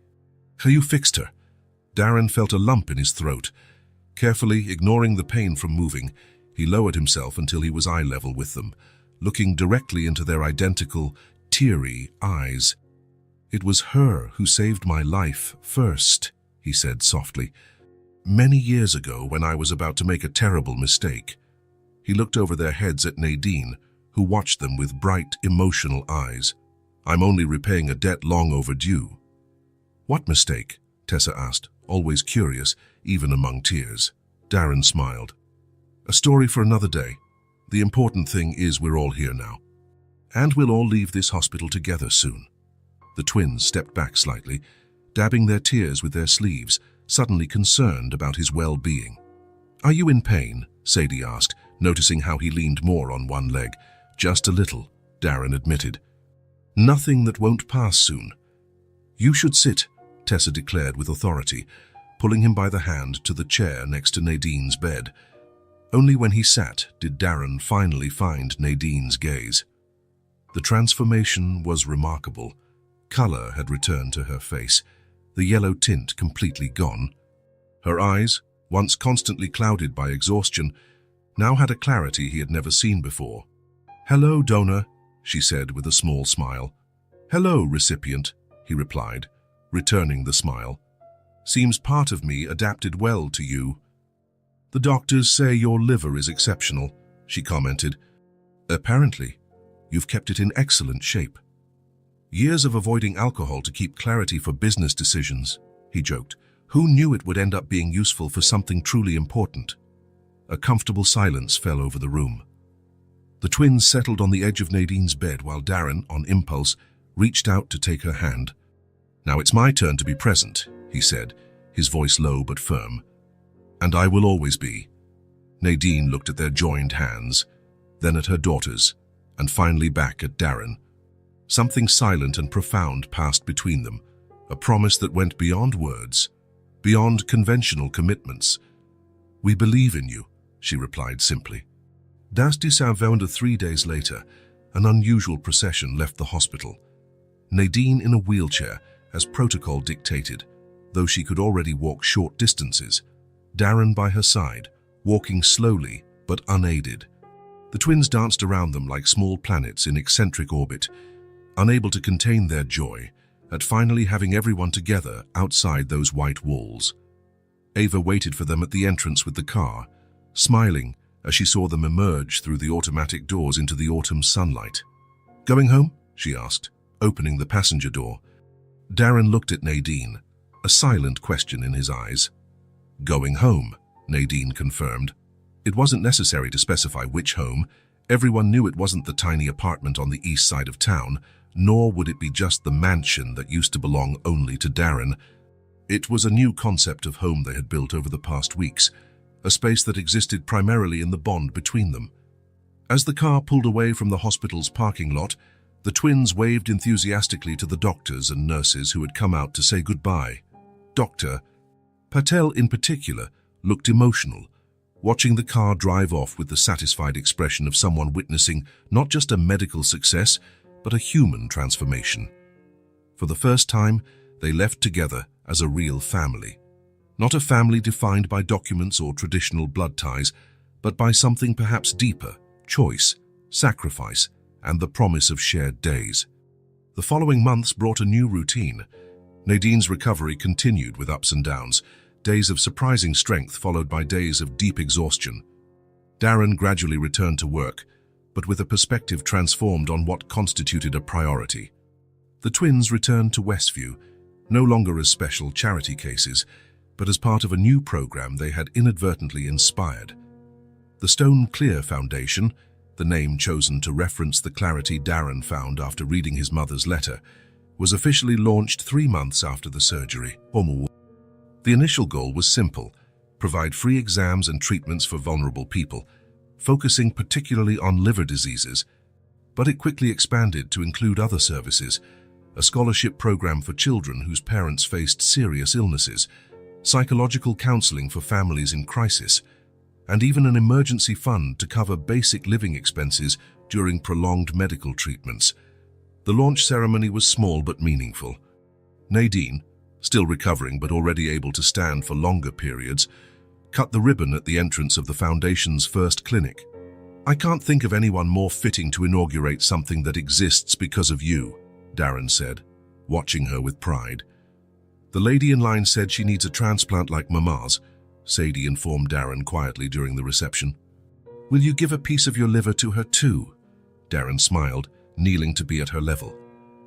S1: "You fixed her." Darren felt a lump in his throat. Carefully ignoring the pain from moving, he lowered himself until he was eye level with them, looking directly into their identical, teary eyes. "It was her who saved my life first," he said softly. "Many years ago, when I was about to make a terrible mistake." He looked over their heads at Nadine, who watched them with bright, emotional eyes. "I'm only repaying a debt long overdue." "What mistake?" Tessa asked, always curious, even among tears. Darren smiled. "A story for another day. The important thing is we're all here now. And we'll all leave this hospital together soon." The twins stepped back slightly, dabbing their tears with their sleeves, suddenly concerned about his well-being. "Are you in pain?" Sadie asked, noticing how he leaned more on one leg. "Just a little," Darren admitted. Nothing that won't pass soon. You should sit, Tessa declared with authority, pulling him by the hand to the chair next to Nadine's bed. Only when he sat did Darren finally find Nadine's gaze. The transformation was remarkable. Color had returned to her face, the yellow tint completely gone. Her eyes, once constantly clouded by exhaustion, now had a clarity he had never seen before. "Hello, donor," she said with a small smile. "Hello, recipient," he replied, returning the smile. "Seems part of me adapted well to you." "The doctors say your liver is exceptional," she commented. "Apparently, you've kept it in excellent shape." "Years of avoiding alcohol to keep clarity for business decisions," he joked. "Who knew it would end up being useful for something truly important?" A comfortable silence fell over the room. The twins settled on the edge of Nadine's bed while Darren, on impulse, reached out to take her hand. "Now it's my turn to be present," he said, his voice low but firm. "And I will always be." Nadine looked at their joined hands, then at her daughters, and finally back at Darren. Something silent and profound passed between them, a promise that went beyond words, beyond conventional commitments. "We believe in you," she replied simply. Das de Saint-Vander 3 days later, an unusual procession left the hospital. Nadine in a wheelchair, as protocol dictated, though she could already walk short distances. Darren by her side, walking slowly but unaided. The twins danced around them like small planets in eccentric orbit, unable to contain their joy at finally having everyone together outside those white walls. Ava waited for them at the entrance with the car, smiling as she saw them emerge through the automatic doors into the autumn sunlight. "Going home?" she asked, opening the passenger door. Darren looked at Nadine, a silent question in his eyes. "Going home," Nadine confirmed. It wasn't necessary to specify which home. Everyone knew it wasn't the tiny apartment on the east side of town, nor would it be just the mansion that used to belong only to Darren. It was a new concept of home they had built over the past weeks, a space that existed primarily in the bond between them. As the car pulled away from the hospital's parking lot, the twins waved enthusiastically to the doctors and nurses who had come out to say goodbye. Dr. Patel, in particular, looked emotional, watching the car drive off with the satisfied expression of someone witnessing not just a medical success, but a human transformation. For the first time, they left together as a real family. Not a family defined by documents or traditional blood ties, but by something perhaps deeper: choice, sacrifice, and the promise of shared days. The following months brought a new routine. Nadine's recovery continued with ups and downs, days of surprising strength followed by days of deep exhaustion. Darren gradually returned to work, but with a perspective transformed on what constituted a priority. The twins returned to Westview, no longer as special charity cases, but as part of a new program they had inadvertently inspired. The Stone Clear Foundation, the name chosen to reference the clarity Darren found after reading his mother's letter, was officially launched 3 months after the surgery. The initial goal was simple: provide free exams and treatments for vulnerable people, focusing particularly on liver diseases, but it quickly expanded to include other services: a scholarship program for children whose parents faced serious illnesses, psychological counseling for families in crisis, and even an emergency fund to cover basic living expenses during prolonged medical treatments. The launch ceremony was small but meaningful. Nadine, still recovering but already able to stand for longer periods, cut the ribbon at the entrance of the foundation's first clinic. "I can't think of anyone more fitting to inaugurate something that exists because of you," Darren said, watching her with pride. "The lady in line said she needs a transplant like Mama's," Sadie informed Darren quietly during the reception. "Will you give a piece of your liver to her too?" Darren smiled, kneeling to be at her level.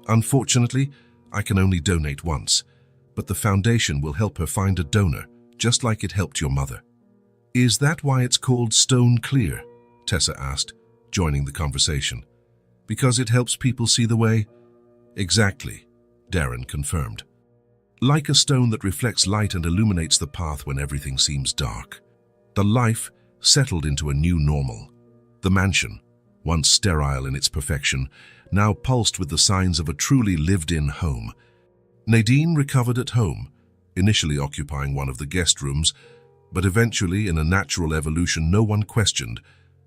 S1: "Unfortunately, I can only donate once, but the foundation will help her find a donor, just like it helped your mother." "Is that why it's called Stone Clear?" Tessa asked, joining the conversation. "Because it helps people see the way?" "Exactly," Darren confirmed. "Like a stone that reflects light and illuminates the path when everything seems dark." The life settled into a new normal. The mansion, once sterile in its perfection, now pulsed with the signs of a truly lived-in home. Nadine recovered at home, initially occupying one of the guest rooms, but eventually, in a natural evolution no one questioned,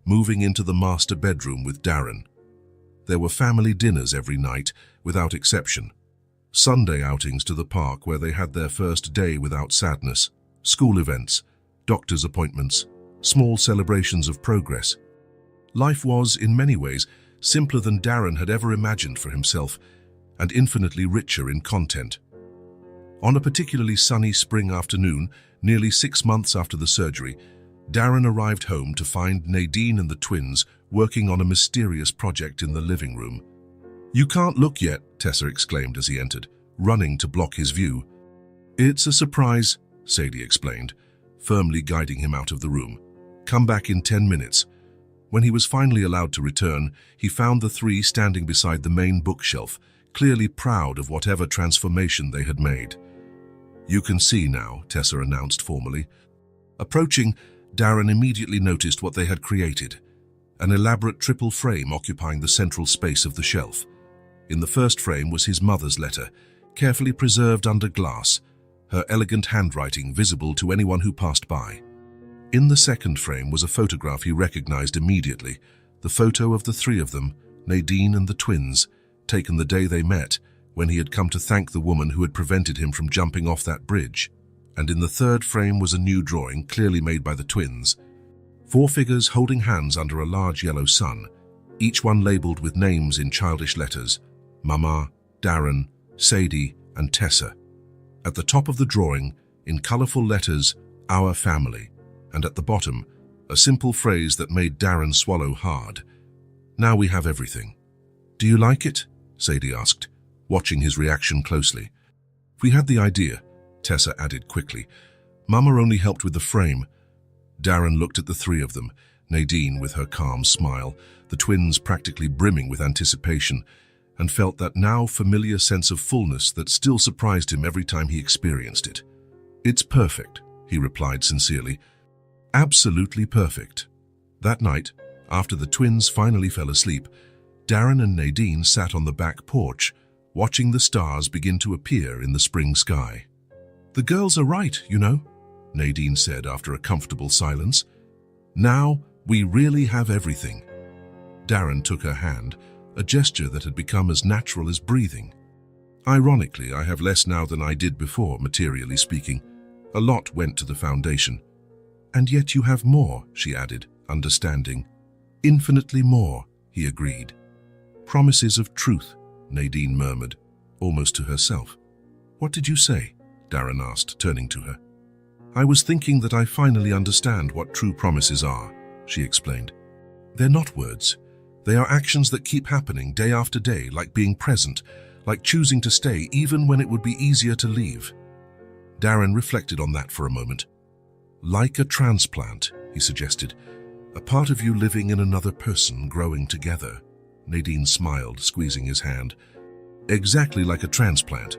S1: moving into the master bedroom with Darren. There were family dinners every night, without exception. Sunday outings to the park where they had their first day without sadness, school events, doctor's appointments, small celebrations of progress. Life was, in many ways, simpler than Darren had ever imagined for himself, and infinitely richer in content. On a particularly sunny spring afternoon, nearly 6 months after the surgery, Darren arrived home to find Nadine and the twins working on a mysterious project in the living room. "You can't look yet," Tessa exclaimed as he entered, running to block his view. "It's a surprise," Sadie explained, firmly guiding him out of the room. "Come back in 10 minutes. When he was finally allowed to return, he found the three standing beside the main bookshelf, clearly proud of whatever transformation they had made. "You can see now," Tessa announced formally. Approaching, Darren immediately noticed what they had created, an elaborate triple frame occupying the central space of the shelf. In the first frame was his mother's letter, carefully preserved under glass, her elegant handwriting visible to anyone who passed by. In the second frame was a photograph he recognized immediately, the photo of the three of them, Nadine and the twins, taken the day they met, when he had come to thank the woman who had prevented him from jumping off that bridge. And in the third frame was a new drawing, clearly made by the twins. 4 figures holding hands under a large yellow sun, each one labeled with names in childish letters: Mama, Darren, Sadie, and Tessa. At the top of the drawing, in colorful letters, Our Family, and at the bottom, a simple phrase that made Darren swallow hard. "Now we have everything." "Do you like it?" Sadie asked, watching his reaction closely. "We had the idea," Tessa added quickly. "Mama only helped with the frame." Darren looked at the three of them, Nadine with her calm smile, the twins practically brimming with anticipation, and felt that now familiar sense of fullness that still surprised him every time he experienced it. "It's perfect," he replied sincerely. "Absolutely perfect." That night, after the twins finally fell asleep, Darren and Nadine sat on the back porch, watching the stars begin to appear in the spring sky. "The girls are right, you know," Nadine said after a comfortable silence. "Now we really have everything." Darren took her hand, a gesture that had become as natural as breathing. "Ironically, I have less now than I did before, materially speaking. A lot went to the foundation." "And yet you have more," she added, understanding. "Infinitely more," he agreed. "Promises of truth," Nadine murmured, almost to herself. "What did you say?" Darren asked, turning to her. "I was thinking that I finally understand what true promises are," she explained. "They're not words. They are actions that keep happening day after day, like being present, like choosing to stay even when it would be easier to leave." Darren reflected on that for a moment. "Like a transplant," he suggested. "A part of you living in another person, growing together." Nadine smiled, squeezing his hand. "Exactly like a transplant."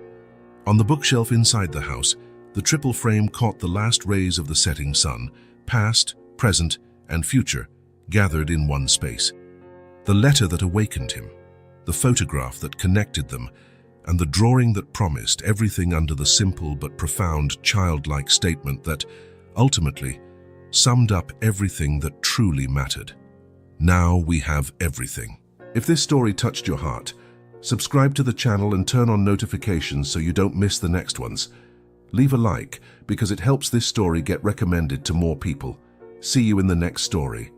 S1: On the bookshelf inside the house, the triple frame caught the last rays of the setting sun, past, present, and future, gathered in one space. The letter that awakened him, the photograph that connected them, and the drawing that promised everything under the simple but profound childlike statement that, ultimately, summed up everything that truly mattered. Now we have everything. If this story touched your heart, subscribe to the channel and turn on notifications so you don't miss the next ones. Leave a like because it helps this story get recommended to more people. See you in the next story.